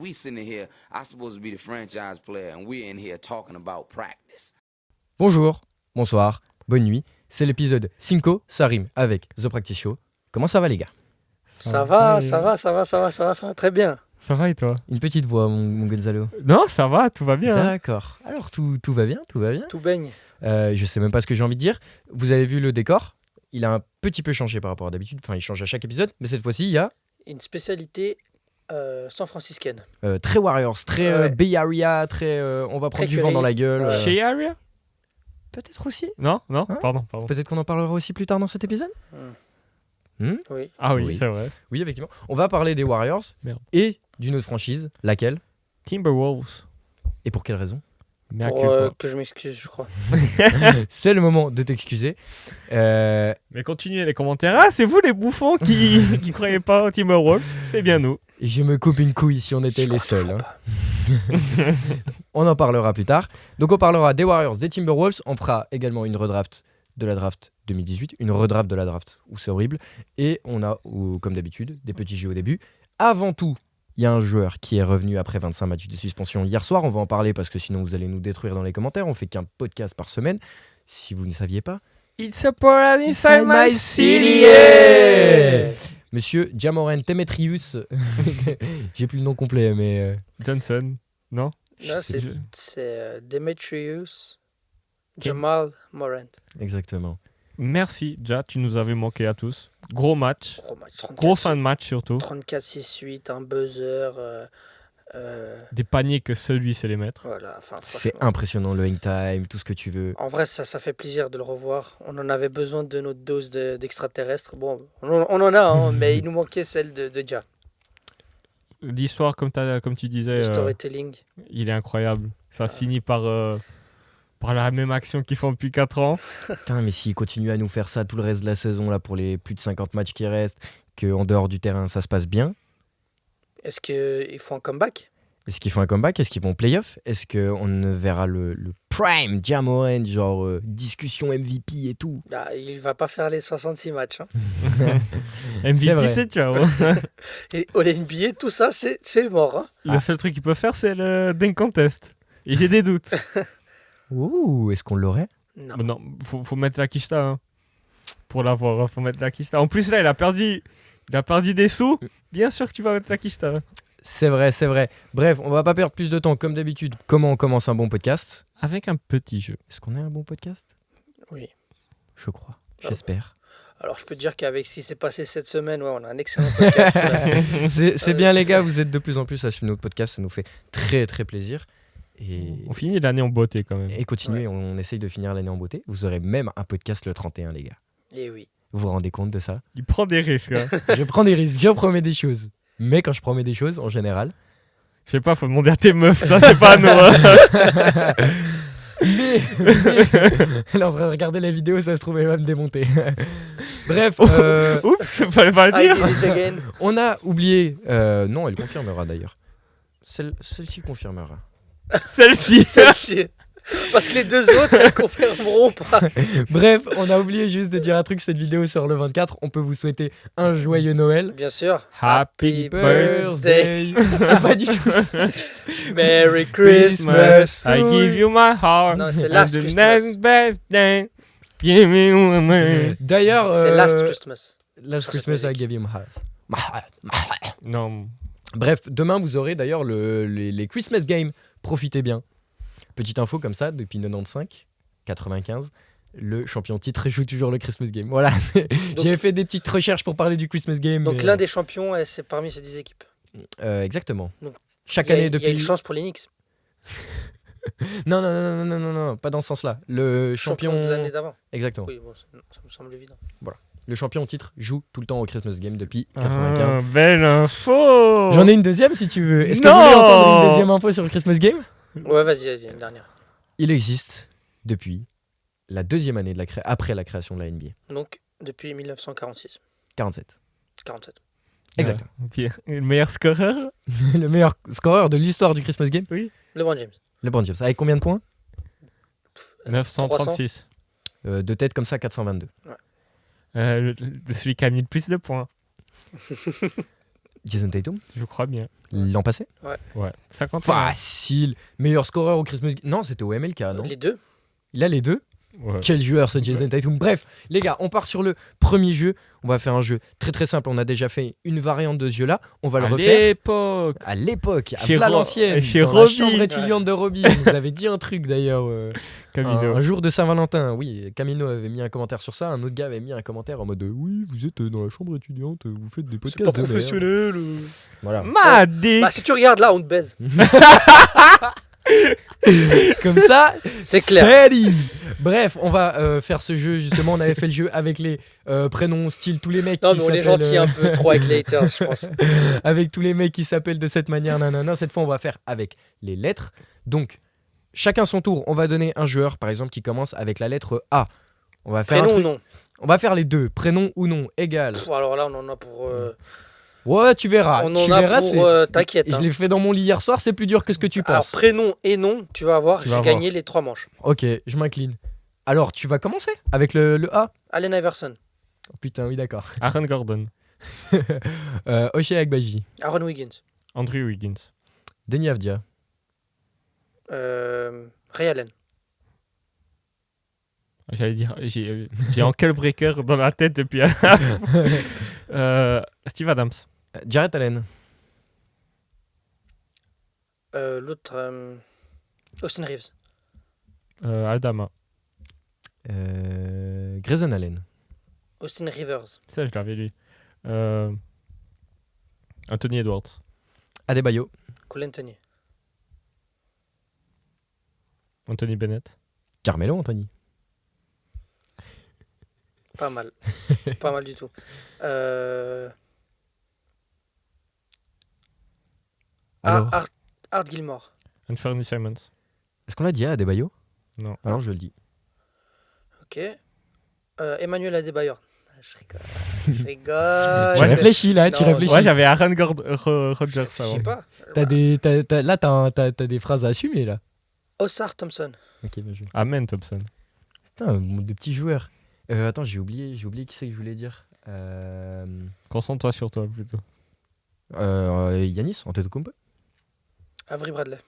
We sitting here, I'm supposed to be the franchise player, and we're in here talking about practice. Bonjour, bonsoir, bonne nuit. C'est l'épisode 5, ça rime avec The Practice Show. Comment ça va les gars? Ça va très bien. Ça va et toi? Une petite voix, mon Gonzalo. Non, ça va, tout va bien. D'accord. Alors tout va bien, tout va bien. Tout baigne. Je sais même pas ce que j'ai envie de dire. Vous avez vu le décor? Il a un petit peu changé par rapport à d'habitude. Enfin, il change à chaque épisode, mais cette fois-ci, il y a Une spécialité san-franciscaine. très Warriors, très Ouais. Bay Area, très on va prendre Très du vent Curry. dans la gueule. Chez Area? Peut-être aussi. Non, Hein? pardon. Peut-être qu'on en parlera aussi plus tard dans cet épisode. Oui. Ah oui, Oui. c'est vrai. Oui, effectivement. On va parler des Warriors Merde. et d'une autre franchise. Laquelle? Timberwolves. Et pour quelle raison? Mais à Pour quel point. que je m'excuse, je crois. C'est le moment de t'excuser. Mais continuez les commentaires. Ah, c'est vous les bouffons qui croyaient pas aux Timberwolves. C'est bien nous. Je me coupe une couille si on était Je les crois seuls. toujours hein. pas. On en parlera plus tard. Donc on parlera des Warriors, des Timberwolves. On fera également une redraft de la draft 2018. Une redraft de la draft où c'est horrible. Et on a, comme d'habitude, des petits jeux au début. Avant tout, il y a un joueur qui est revenu après 25 matchs de suspension hier soir. On va en parler parce que sinon vous allez nous détruire dans les commentaires. On fait qu'un podcast par semaine. Si vous ne saviez pas. It's a portal inside my city. yeah Monsieur Jamorant Demetrius. J'ai plus le nom complet, mais... Johnson, non? Là, c'est Demetrius Jamal Morant. Exactement. Merci, Ja, tu nous avais manqué à tous. Gros match. Gros match. 34, Gros fin de match surtout. 34-6-8, un buzzer. Des paniers que celui sait les mettre. Voilà. Enfin, C'est franchement. impressionnant, le hang time, tout ce que tu veux. En vrai, ça fait plaisir de le revoir. On en avait besoin de notre dose d'extraterrestres. Bon, on en a, hein, mais il nous manquait celle de Ja. L'histoire, comme tu disais, Le storytelling. il est incroyable. Ça se finit par la même action qu'ils font depuis 4 ans. Putain, mais s'il continue à nous faire ça tout le reste de la saison, là, pour les plus de 50 matchs qui restent, qu'en dehors du terrain, ça se passe bien, Est-ce qu'ils font un comeback? est-ce qu'ils font un comeback? Est-ce qu'ils vont en play-off? Est-ce qu'on verra le prime Jamorant, genre discussion MVP et tout? Ah, il va pas faire les 66 matchs. Hein. C'est MVP, vrai. c'est ciao. Et au NBA, tout ça, c'est mort. Hein. Le seul truc qu'il peut faire, c'est le dunk contest. Et j'ai des doutes. Ouh, est-ce qu'on l'aurait? Non. Mais non, faut mettre la quicheta. Hein. Pour l'avoir, faut mettre la quicheta. En plus, là, il a perdu des sous. Bien sûr que tu vas mettre la quicheta. C'est vrai, c'est vrai. Bref, on va pas perdre plus de temps, comme d'habitude. Comment on commence un bon podcast? Avec un petit jeu. Est-ce qu'on a un bon podcast? Oui. Je crois, j'espère. Alors, je peux te dire qu'avec ce qui s'est passé cette semaine, ouais, on a un excellent podcast. C'est bien les gars, vous êtes de plus en plus à suivre notre podcast, ça nous fait très très plaisir. Et, On finit l'année en beauté quand même. et continuez, on essaye de finir l'année en beauté. Vous aurez même un podcast le 31 les gars. Et oui. Vous vous rendez compte de ça? Il prend des risques. Hein. Je prends des risques, je promets des choses. Mais quand je promets des choses, en général... Je sais pas, faut demander à tes meufs, ça c'est pas à nous. Hein. mais elle est en train de regarder la vidéo, ça se trouve, elle va me démonter. Bref, Oups, fallait pas le I dire. did it again. on a oublié... non, elle confirmera d'ailleurs. Celle-ci confirmera. Celle-ci. Celle-ci. Parce que les deux autres, elles confirmeront pas. Bref, on a oublié juste de dire un truc, cette vidéo sort le 24. On peut vous souhaiter un joyeux Noël. Bien sûr. Happy birthday. C'est pas du tout. Merry Christmas. I give you my heart. Non, c'est Last And the Christmas. next birthday. Give me one. D'ailleurs, C'est Last Christmas. Last Ça, Christmas, c'est I gave you my heart. Non. Bref, demain vous aurez d'ailleurs les Christmas Games. Profitez bien. Petite info comme ça, depuis 95, 95, le champion titre joue toujours le Christmas Game. Voilà, j'ai fait des petites recherches pour parler du Christmas Game. Donc mais- l'un des champions, c'est parmi ces 10 équipes. Exactement. Donc, Chaque Il y a- année Il y a depuis. une chance pour les Knicks. Non, pas dans ce sens-là. Le champion. des années d'avant. Exactement. Oui, bon, ça me semble évident. Le champion en titre joue tout le temps au Christmas Game depuis 95. Ah, belle info. J'en ai une deuxième si tu veux. Est-ce que vous Non. voulez entendre une deuxième info sur le Christmas Game? Ouais, vas-y, une dernière. Il existe depuis la deuxième année après la création de la NBA. Donc, depuis 1946. 47. 47. Exactement. Puis, le meilleur scoreur. Le meilleur scoreur de l'histoire du Christmas Game, LeBron James. LeBron James. Avec combien de points? 936. De tête comme ça, 422. Celui qui a mis le plus de points. Jason Tatum, Je crois bien. l'an passé. Ouais. 50 Facile. Meilleur scoreur au Christmas. Non, c'était au MLK, non? Les deux. Il a les deux. Ouais. Quel joueur ce Jason Tatum. Bref, les gars, on part sur le premier jeu. On va faire un jeu très très simple. On a déjà fait une variante de ce jeu-là. On va le À refaire l'époque. à l'époque, à Chez l'ancienne, Chez dans la Robin. chambre étudiante de Robin. Il nous avait dit un truc d'ailleurs. Camino. Un jour de Saint-Valentin, oui, Camino avait mis un commentaire sur ça, un autre gars avait mis un commentaire en mode oui, vous êtes dans la chambre étudiante, vous faites des C'est podcasts pas de merde. professionnel. Voilà. Ma dick. Bah, si tu regardes là, on te baise. Comme ça, C'est clair. c'est dit. Bref, on va faire ce jeu justement. On avait fait le jeu avec les prénoms style tous les mecs Non, qui mais on est s'appellent, gentil un peu trop avec les haters, je pense. avec tous les mecs qui s'appellent de cette manière, nanana. Cette fois, on va faire avec les lettres. Donc, chacun son tour. On va donner un joueur, par exemple, qui commence avec la lettre A. On va faire un Prénom ou truc- non? On va faire les deux, prénom ou non, égal. Pff, alors là, on en a pour. Ouais, tu verras. on tu en a verras, pour. T'inquiète. Je hein. l'ai fait dans mon lit hier soir, c'est plus dur que ce que tu Alors, penses. prénom et nom, tu vas avoir, Tu vas j'ai avoir. gagné les 3 manches. Ok, je m'incline. Alors, tu vas commencer avec le A. Allen Iverson, Oh, putain, oui, d'accord. Aaron Gordon. Ochai Agbaji, Aaron Wiggins, Andrew Wiggins. Denis Avdia, Ray Allen, J'allais dire, j'ai Ankle Breaker dans la tête depuis. Steve Adams. Jarrett Allen, l'autre, Austin Reeves, Aldama. Grayson Allen, Austin Rivers, Ça, je l'avais lu. Anthony Edwards. Adebayo, Cole Anthony, Anthony Bennett. Carmelo Anthony, pas mal, pas mal du tout. Alors, Art Gilmore, Anthony Simons. est-ce qu'on l'a dit à Adebayo? Non. Alors je le dis. ok. Emmanuel Adebayor. Je rigole, je rigole. Tu Ouais, réfléchis là, tu Non, réfléchis. Ouais, j'avais Aaron Rodgers Je avant. sais pas. Là, t'as des phrases à assumer là. Ossar Thompson, Ok, bien joué. Amen Thompson. Putain, des petits joueurs. Attends, j'ai oublié qui c'est que je voulais dire. Concentre-toi sur toi plutôt. Yanis Antetokounmpo, Avery Bradley.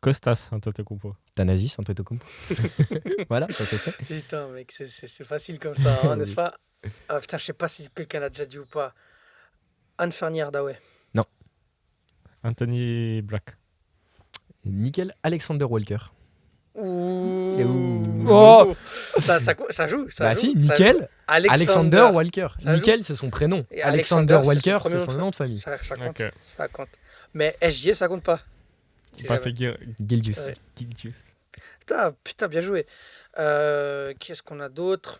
Costas Antetokounmpo. Thanasis Antetokounmpo. Voilà, ça c'est fait. Putain, mec, c'est facile comme ça, hein, n'est-ce Oui. pas? Ah putain, je sais pas si quelqu'un l'a déjà dit ou pas. Anthony Hardaway. Anthony Black. Nickel Alexander Walker. Ouh. Oh. Ça joue, ça Bah joue. si, ça Nickel joue. Alexander Walker. Ça joue. Nickel, c'est son prénom. Et Alexander Alexander, Walker, c'est c'est son son nom de famille. Ça compte. Ok. Ça compte. Mais SJ, ça compte pas. Si Pas jamais. fait Gildius. Ouais. Gildius. Putain, bien joué. Qu'est-ce qu'on a d'autre?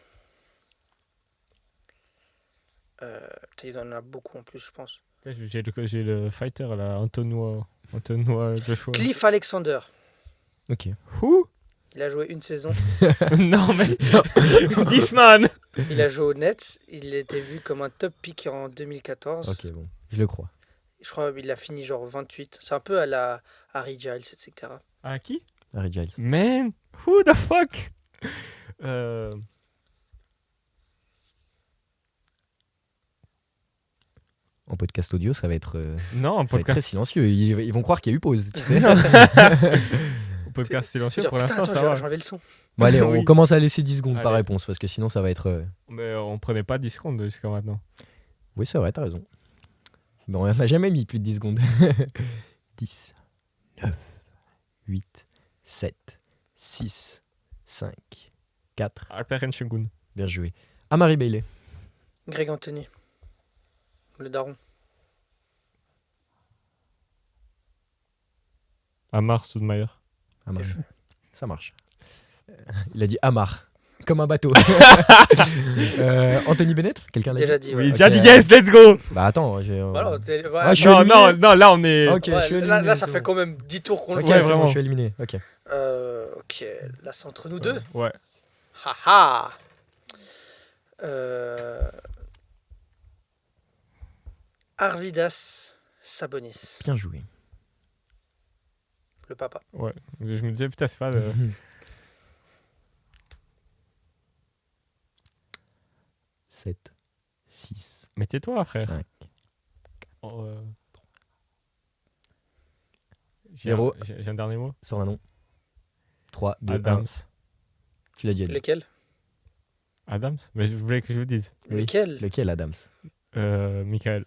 Putain, il y en a beaucoup en plus, je pense. J'ai le fighter là, Antonois Joshua. Cliff Alexander. Ok. Who? Il a joué une saison. Non mais this man. Il a joué au Nets. Il était vu comme un top pick en 2014. Ok, bon, je le crois. Je crois qu'il a fini genre 28. C'est un peu à la Harry Giles, etc. À qui? Harry Giles. Man, who the fuck? En podcast audio, ça va être, Non, un ça va être très podcast, silencieux. Ils vont croire qu'il y a eu pause, tu sais. podcast silencieux Genre, pour putain, l'instant, attends, ça va. j'ai enlevé le son. Bon, allez, on Oui. commence à laisser 10 secondes par Allez. réponse parce que sinon, ça va être. Mais on prenait pas 10 secondes jusqu'à maintenant. Oui, c'est vrai, t'as raison. Mais on n'a jamais mis plus de 10 secondes. 10, 9, 8, 7, 6, 5, 4. Alperen Şengün. Bien joué. Amari Bailey. Greg Anthony. Le daron. Amar Stoudemire. Amar. Ça marche. Il a dit Amar. Comme un bateau. Anthony Bennett. Quelqu'un l'a Déjà dit dit. Oui, Ouais. déjà Ok. dit yes, let's go. Bah attends, j'ai. Voilà, Ah, je suis Non, éliminé. non, là on est. Ok, ouais, je suis éliminé. là, ça c'est fait bon. quand même 10 tours qu'on le Ok, voit. Ouais, c'est bon, vraiment. je suis éliminé. Ok. Ok, là c'est entre nous deux. Ouais. Haha. Arvidas Sabonis, Bien joué. le papa. Ouais. Je me disais, putain, c'est pas le. 7, 6, Mais tais-toi, frère. 5. Zéro. J'ai un dernier mot. Sors un nom. 3, 2, 1. Adams. Tu l'as dit, Ali. Lequel? Adams? Mais je voulais que je vous dise. Oui. Lequel? Lequel, Adams? Michael.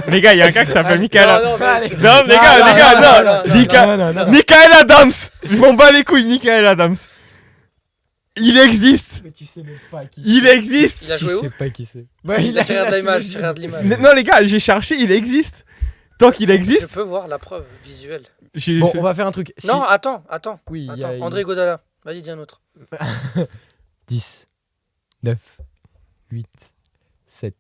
Les gars, il y a un gars qui s'appelle Michael Adams. Non, mais- Non, les gars, non. non. Michael- Michael Adams. Je m'en bats les couilles, Michael Adams. Il existe. Mais tu sais même pas qui Il existe. Il a joué où? pas qui c'est. Tu regardes l'image, tu regardes l'image. Non, les gars, j'ai cherché, il existe. Tant qu'il Je existe. peux voir la preuve visuelle. Bon, on va faire un truc. Si- Non, attends. Oui, il y a- Attends. André Godala. Vas-y, dis un autre. 10, 9, 8, 7.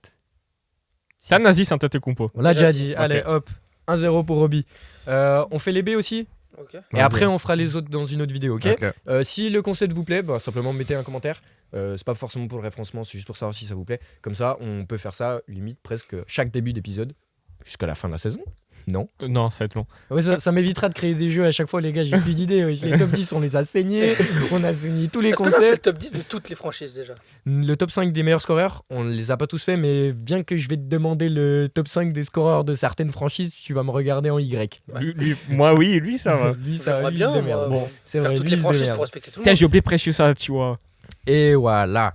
T'as Nazi Antetokounmpo. On l'a Déjà déjà dit. dit. Allez, hop. 1-0 pour Roby. On fait les B aussi. Ok. Et Vas-y. après, on fera les autres dans une autre vidéo, ok? Si le concept vous plaît, bah, simplement mettez un commentaire. C'est pas forcément pour le référencement, c'est juste pour savoir si ça vous plaît. Comme ça, on peut faire ça limite presque chaque début d'épisode jusqu'à la fin de la saison. Non? Non, ça va être long. Ouais, ça m'évitera de créer des jeux à chaque fois, les gars. J'ai plus d'idées. Ouais. Les top 10, on les a saignés. On a saigné tous les Est-ce qu'on a fait le concepts. top 10 de toutes les franchises déjà? Le top 5 des meilleurs scoreurs, on les a pas tous fait, mais bien que je vais te demander le top 5 des scoreurs de certaines franchises, tu vas me regarder en Y. Ouais. Moi, oui, lui, ça va. Lui, ça J'aimerais lui, bien, c'est moi, merde. Bon, C'est faire vrai, toutes lui, les il se franchises démerde. pour respecter tout le Putain, monde. j'ai oublié Precious, tu vois. Et voilà.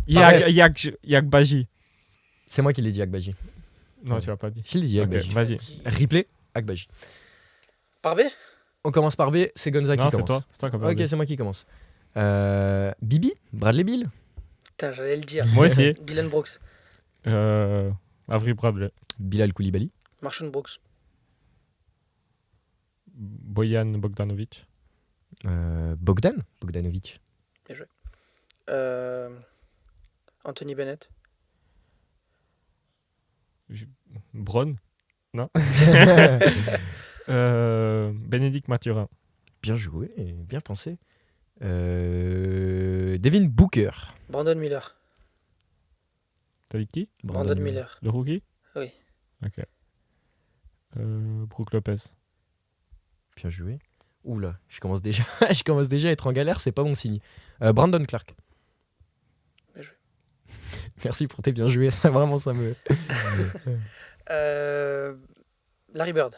Il y a que Baji. C'est moi qui l'ai dit, Akbaji. Non, tu l'as pas dit. Je l'ai dit, Ok, Akbaji. vas-y. Replay, Akbaji. Par B? On commence par B, c'est Gonza Non, qui c'est commence. toi. C'est toi qui as pas Ok, dit. c'est moi qui commence. Bibi, Bradley Bill. Putain, j'allais le dire. Moi aussi. Dylan Brooks. Avery Bradley. Bilal Koulibaly. Marshall Brooks. Bojan Bogdanovic. Bogdanovic. Anthony Bennett. Bron. Non. Bénédicte Mathurin. Bien joué, bien pensé. Devin Booker. Brandon Miller. T'as dit qui? Brandon Miller. Le rookie? Oui. Ok. Brook Lopez. Bien joué. Oula, je commence déjà à être en galère, c'est pas bon signe. Brandon Clark. Bien joué. Merci pour tes bien joués, ça vraiment ça me. Larry Bird.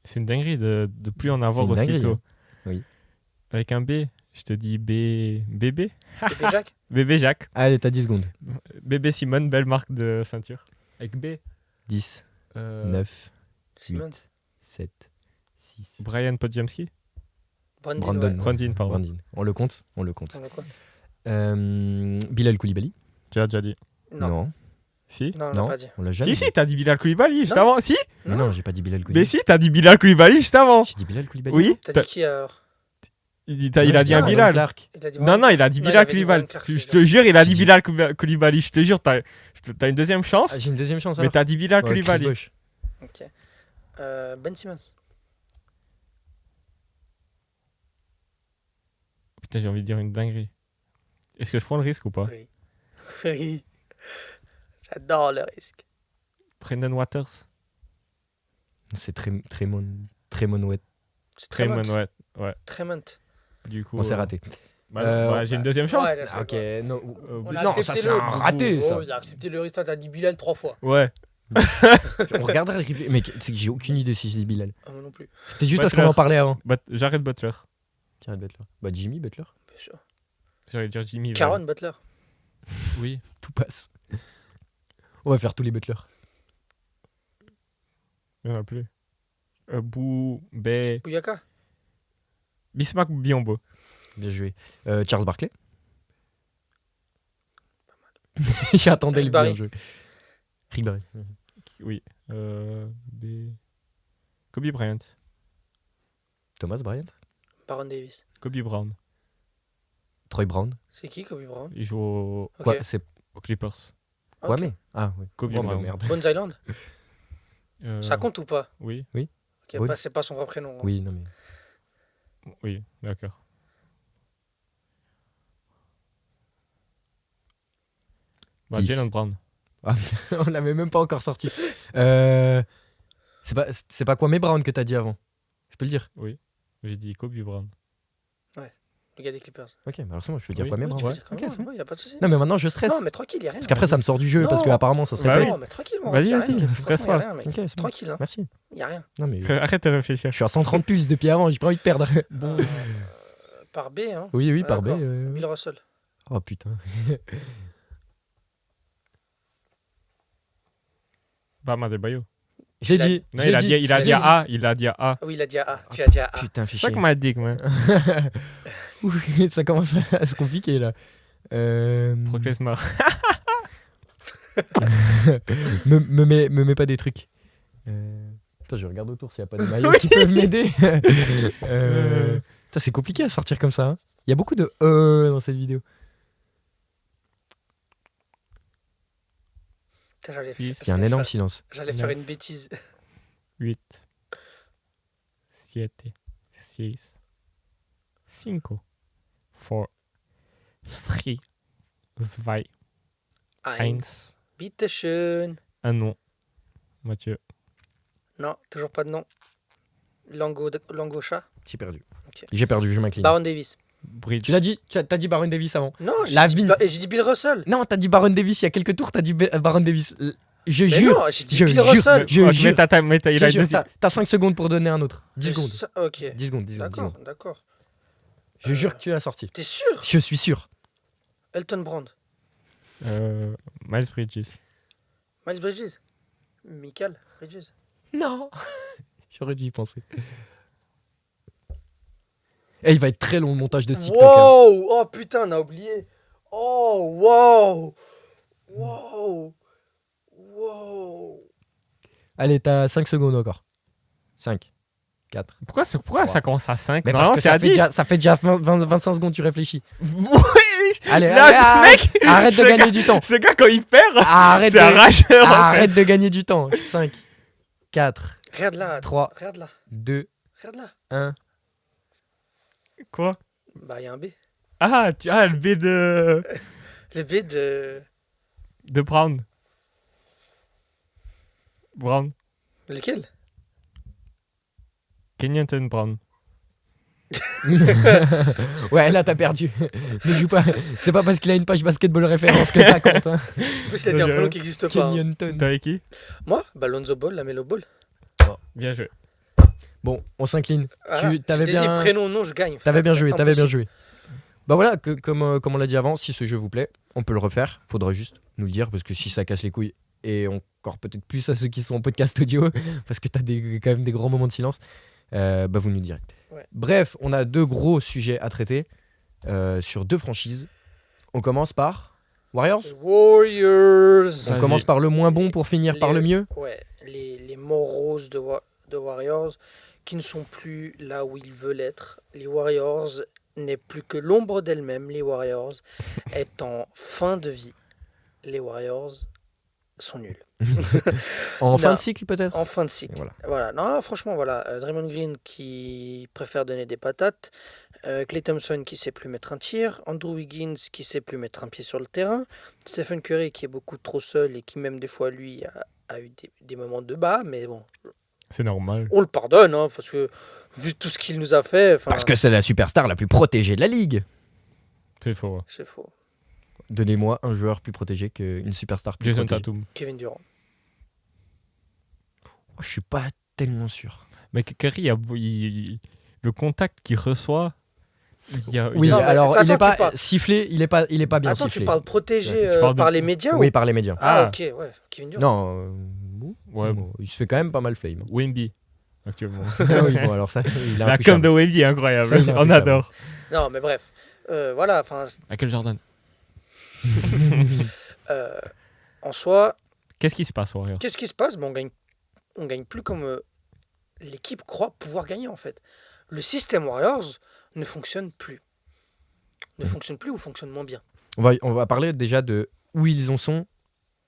C'est une dinguerie de plus en avoir C'est une dinguerie, aussitôt. hein. Oui. Avec un B, je te dis Bébé. Bébé Jacques. Bébé Jacques. Allez, t'as 10 secondes. Bébé Simone, belle marque de ceinture. Avec B. 10, Euh, 9, Simmons. 7, 6. Brian Podjamski. Brandon. Ouais. Brandon, pardon. Brandon. On le compte. On a quoi? Bilal Koulibaly. Tu l'as déjà dit. Non. Si? Non, on l'a pas dit. On l'a jamais Si, dit. si, t'as dit Bilal Koulibaly juste Non. avant. Si? Mais non, j'ai pas dit Bilal Mais Koulibaly. si, t'as dit Bilal Koulibaly juste avant. J'ai dit Bilal Koulibaly. Oui? T'as dit qui alors? Il a dit un Brandon Bilal. Clark. Il a dit Non, non, il a dit Non, il Bilal avait dit Koulibaly. Brandon Clark, Je je te jure, il a J'ai dit dit- Bilal Koulibaly. Je te jure, t'as une deuxième chance. Ah, j'ai une deuxième chance Mais alors. t'as dit Bilal Ouais, Chris Koulibaly. Bosh. Ok. Ben Simmons. Putain, j'ai envie de dire une dinguerie. Est-ce que je prends le risque ou pas? Oui. Oui. J'adore le risque. Brendan Waters. C'est Tremon Wet. C'est Tremont, Tremont. ouais. Tremont. Du coup. On s'est raté. Bah non, bah, j'ai une deuxième chance. Ouais, là, c'est Ok, bon. non. On a Non, ça accepté c'est le- un raté ça. Oh, il a accepté le risque. T'as dit Bilal 3 fois. Ouais. On regardera le replay. Mec, c'est que j'ai aucune idée si je dis Bilal. Ah, moi non plus. C'était juste parce Butler. qu'on en parlait avant. Jared Butler. Jared Butler. Bah Jimmy Butler. Bien sûr. J'allais dire Jimmy. Caron Butler. Oui. Tout passe. On va faire tous les Butlers. Il n'y en a plus. Bouyaka. Bismarck Biombo. Bien joué. Charles Barkley. J'attendais le Rick bien Barry. joué. Rick Barry. Oui. Kobe Bryant. Thomas Bryant. Baron Davis. Kobe Brown. Troy Brown. C'est qui Kobe Brown? Il joue Ok. Quoi C'est aux Clippers. quoi Ok. mais Ah oui. Kobe Oh, bah, Brown. merde. Bones Island. Euh, Ça compte ou pas? Oui. Ok, Bones. bah, c'est pas son vrai prénom. hein. Oui, non mais. Oui, d'accord. Bah, 10. Jalen Brown. Ah, on l'avait même pas encore sorti. C'est pas quoi mais Brown que t'as dit avant. Je peux le dire. J'ai dit Kobe Brown. Le gars des Clippers. Ok, bah alors c'est bon, je peux dire Oui. quoi même. Oui, hein. tu peux ouais. dire comme Ok, moi, c'est bon. ouais, y a pas de souci. Non, mais maintenant je stresse. Non, mais tranquille, y a rien. Parce qu'après ça me sort du jeu, parce que Non. apparemment ça serait Bah pas oui. vite. Non, mais tranquille, mon Vas-y, ref, y a vas-y, rien. stresse Franchement, y a pas. rien, mec. Ok, c'est bon. Tranquille, hein. Merci. Y a rien. Non, mais Arrête de réfléchir. je suis à 130 pulses depuis avant, j'ai pas envie de perdre. Bon. Par B, hein. Oui, oui, Ah, par B. d'accord. Bill Russell. Oh putain. Bam Adebayo. J'ai Il a- dit. Non, j'ai il a dit, dit, il a j'ai dit A. Il a dit A. Ah oui, il a dit A. Tu as dit A. Putain, C'est ça fichier. qu'on m'a dit, moi. Ouh, ça commence à se compliquer là. Brock Lesnar. me mets pas des trucs. Attends, je regarde autour s'il y a pas des maillots qui peuvent m'aider. Putain, c'est compliqué à sortir comme ça. Hein. Il y a beaucoup de dans cette vidéo. Putain, j'allais Il Il y a un énorme silence. J'allais faire une bêtise. 8, 7, 6, 5, 4, 3, 2, 1. Heinz. Bitte schön. Un nom. Mathieu. Non, toujours pas de nom. Lango chat. J'ai perdu. Ok. J'ai perdu, je m'incline. Baron Davis. Bridge. Tu l'as dit, t'as dit Baron Davis avant. Non, La j'ai dit, vie- j'ai dit Bill Russell. Non, t'as dit Baron Davis il y a quelques tours, t'as dit Baron Davis. Je Mais jure. non, j'ai dit je Bill jure. Russell. Je Ok, jure. il a Je jure, dit. t'as 5 secondes pour donner un autre. 10 secondes. Ok. 10 secondes, 10 secondes. 10 D'accord, secondes. d'accord. Je jure que tu l'as sorti. T'es sûr? Je suis sûr. Elton Brand. Miles Bridges. Miles Bridges. Michael Bridges. Non. J'aurais dû y penser. Et il va être très long le montage de ce TikTok. hein. Wow! Oh putain, on a oublié. Oh, wow! Wow! Wow! Allez, t'as 5 secondes encore. 5, 4. Pourquoi ça commence à 5? Mais parce Normalement, que c'est à 10. ça fait déjà 25 secondes, tu réfléchis. Oui. Allez, Là, allez, mec, arrête de ce gagner gars- du temps. Ce gars, quand il perd, Arrête c'est un de, rageur. en fait. arrête de gagner du temps. 5, 4, Regarde là. 3, Regarde là. 2, Regarde là. 1. Quoi? Bah, il y a un B. Le B de Le B de. Brown. Brown. Lequel? Kenyon Brown. Ouais, là t'as perdu. Ne joue pas. C'est pas parce qu'il a une page basketball référence que ça compte. Hein. En plus, il a dit un prénom qui n'existe pas. hein. Kenyon Ton. T'es avec qui? Moi? Bah, Lonzo Ball, la Melo Ball. Bien joué. Bon, on s'incline. Voilà. T'avais Je t'ai bien- dit prénom, nom, je gagne. T'avais bien C'est joué, t'avais bien impossible. joué. Bah voilà, comme on l'a dit avant, si ce jeu vous plaît, on peut le refaire. Faudra juste nous le dire, parce que si ça casse les couilles, et encore peut-être plus à ceux qui sont en podcast audio, parce que t'as quand même des grands moments de silence, bah vous nous direz. Ouais. Bref, on a 2 gros sujets à traiter sur 2 franchises. On commence par Warriors. Les Warriors. On Vas-y. commence par le moins bon pour finir par le mieux. Ouais, les moroses de Warriors qui ne sont plus là où ils veulent être. Les Warriors n'est plus que l'ombre d'elles-mêmes. Les Warriors est en fin de vie. Les Warriors sont nuls. En fin Non. de cycle peut-être. En fin de cycle. Voilà. Voilà. Non, franchement, voilà. Draymond Green qui préfère donner des patates. Klay Thompson qui sait plus mettre un tir. Andrew Wiggins qui sait plus mettre un pied sur le terrain. Stephen Curry qui est beaucoup trop seul et qui même des fois, lui, a eu des moments de bas. Mais bon, C'est normal. on le pardonne, hein, parce que vu tout ce qu'il nous a fait... enfin, Parce que c'est la superstar la plus protégée de la ligue. C'est faux. c'est faux. Donnez-moi un joueur plus protégé qu'une superstar plus Jason protégée. Tatum. Kevin Durant. Oh, je suis pas tellement sûr. Mais Curry, le contact qu'il reçoit. Oui, Non, mais alors attends, il est tu pas parles- sifflé, il est pas bien Attends, sifflé. tu parles protégé Tu parles de- par les médias Oui, ou... par les médias. Ah, Ah. ok, ouais. Kevin Durant. Non, Ouais, bon, il se fait quand même pas mal flame. Wemby, actuellement. Ah oui, bon, alors ça, il a La com de Wemby est incroyable. Ça, il est On intouchable. adore. Non, mais bref. Voilà, enfin, Michael Jordan. en soi, Qu'est-ce qui se passe, Warriors? qu'est-ce qui se passe? Bon, on gagne plus comme l'équipe croit pouvoir gagner, en fait. Le système Warriors ne fonctionne plus. Ne fonctionne plus ou fonctionne moins bien. On va parler déjà de où ils en sont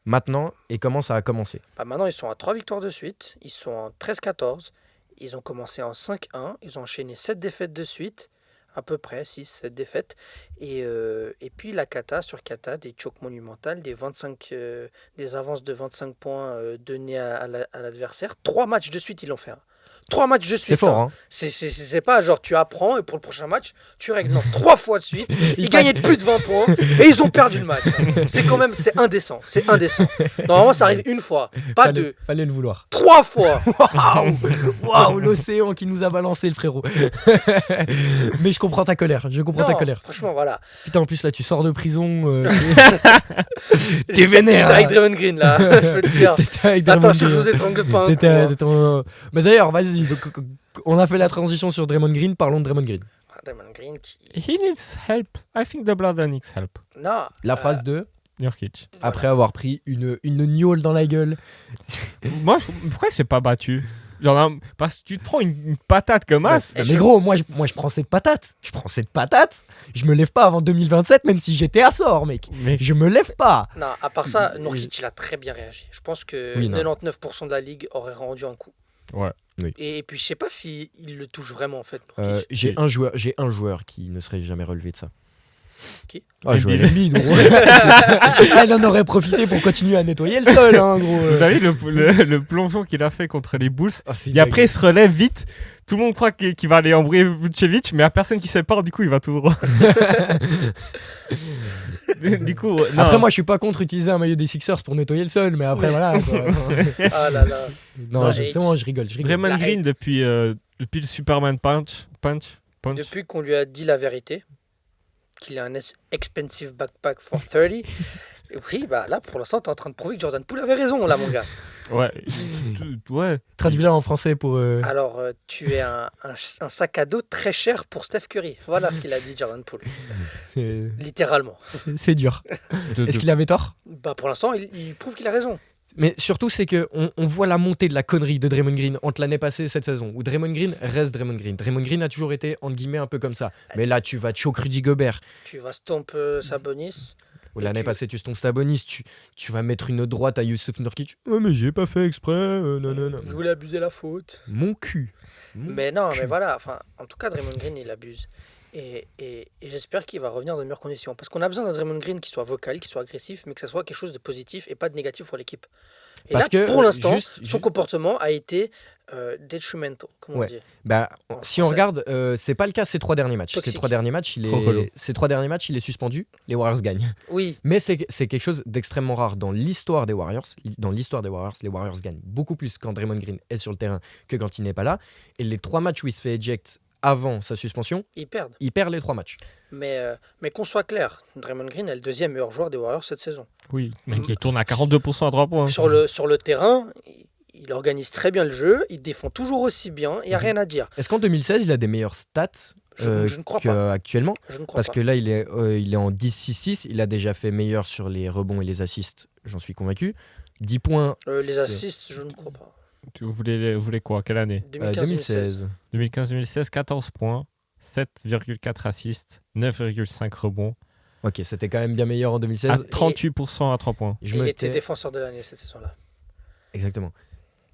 maintenant et comment ça a commencé. Bah, maintenant, ils sont à 3 victoires de suite. Ils sont en 13-14. Ils ont commencé en 5-1. Ils ont enchaîné 7 défaites de suite. À peu près 6-7 défaites. Et puis la cata sur cata, des chocs monumentales, des avances de 25 points données à l'adversaire. 3 matchs de suite, ils l'ont fait. Hein. 3 matchs de suite. C'est fort, hein. C'est pas genre tu apprends et pour le prochain match, tu règles. Non, 3 fois de suite. Ils Il gagnaient de plus de 20 points et ils ont perdu le match. C'est quand même, c'est indécent. C'est indécent. Normalement, ça arrive une fois, pas deux. Fallait le vouloir. 3 fois. Waouh, l'océan qui nous a balancé, le frérot. Mais je comprends ta colère. Je comprends ta Non, colère. franchement, voilà. Putain, en plus, là, tu sors de prison. T'es vénère. J'étais avec Draymond Green là, je veux te dire. T'étais avec Draymond Attention, je Green. vous étrangle pas. un coup, T'étais- hein. Mais d'ailleurs, vas-y. Donc, on a fait la transition sur Draymond Green. Parlons de Draymond Green. Draymond Green qui. He needs help. I think the brother needs help. Non. La phrase de Nurkic. après avoir pris une gnôle dans la gueule. Moi, pourquoi il s'est pas battu? Genre, parce que tu te prends une patate comme as. Et Mais gros, moi je prends cette patate. Je prends cette patate. Je me lève pas avant 2027, même si j'étais à sort, mec. Mais Je me lève pas. Non, à part ça, Oui. Nurkic, il a très bien réagi. Je pense que Oui, non. 99% de la ligue aurait rendu un coup. Ouais. Oui. Et puis, je sais pas s'il le touche vraiment, en fait, Nurkic. J'ai un joueur qui ne serait jamais relevé de ça. Qui Ah, Joel Embiid, gros. Elle en aurait profité pour continuer à nettoyer le sol, hein, gros. vous avez le plongeon qu'il a fait contre les Bulls. Ah, c'est Et après, il se relève vite. Tout le monde croit qu'il va aller embrouiller Vucevic, mais il n'y a personne qui sépare, du coup, il va tout droit. Du coup, non. Après, moi, je suis pas contre utiliser un maillot des Sixers pour nettoyer le sol, mais après, voilà. Quoi. Ah là là. Non, Non, c'est bon, je rigole. Draymond La Green, depuis le Superman Punch. Depuis qu'on lui a dit la vérité, qu'il a un expensive backpack for 30, oui, bah là, pour l'instant, t'es en train de prouver que Jordan Poole avait raison, là, mon gars. Ouais. Ouais. Traduis-la en français pour. Alors, tu es un sac à dos très cher pour Steph Curry. Voilà ce qu'il a dit, Jordan Poole. C'est Littéralement. c'est dur. Est-ce qu'il avait tort? Bah, pour l'instant, il prouve qu'il a raison. Mais surtout, c'est que on voit la montée de la connerie de Draymond Green entre l'année passée et cette saison, où Draymond Green reste Draymond Green. Draymond Green a toujours été, entre guillemets, un peu comme ça. Mais là, tu vas choke Rudy Gobert. Tu vas stomp Sabonis. Ou l'année tu- passée, tu stompes Sabonis, tu vas mettre une autre droite à Yusuf Nurkic. Oh, mais j'ai pas fait exprès. Non, non, non. Je voulais abuser la faute. Mon cul. Mon Mais non, cul. mais voilà, enfin, en tout cas, Draymond Green, il abuse. Et j'espère qu'il va revenir dans de meilleures conditions. Parce qu'on a besoin d'un Draymond Green qui soit vocal, qui soit agressif, mais que ça soit quelque chose de positif et pas de négatif pour l'équipe. Et Parce là, que, pour l'instant, juste- son comportement a été detrimental, comme on Ouais. dit. Bah, En si on français. regarde, c'est pas le cas ces 3 derniers matchs. Toxique. Ces 3 derniers matchs, Trop relou. il est suspendu. Les Warriors gagnent. Oui, Mais c'est quelque chose d'extrêmement rare dans l'histoire des Warriors. Dans l'histoire des Warriors, les Warriors gagnent beaucoup plus quand Draymond Green est sur le terrain que quand il n'est pas là. Et les 3 matchs où il se fait eject avant sa suspension, ils perdent. il perd les 3 matchs. Mais qu'on soit clair, Draymond Green est le deuxième meilleur joueur des Warriors cette saison. Oui, mec, il tourne à 42% à 3 points. Sur le terrain, il organise très bien le jeu, il défend toujours aussi bien, il n'y a rien à dire. Est-ce qu'en 2016, il a des meilleures stats Je ne crois pas. actuellement? Je ne crois Parce pas. que là, il est en 10-6-6. Il a déjà fait meilleur sur les rebonds et les assists, j'en suis convaincu. 10 points. Les c'est- assists, je ne crois pas. Vous voulez quoi? Quelle année? 2015-2016. 2015-2016, 14 points, 7,4 assists, 9,5 rebonds, Ok, c'était quand même bien meilleur en à 2016. 38% à 3 points. Je Il me était tais. défenseur de l'année cette saison-là. Exactement.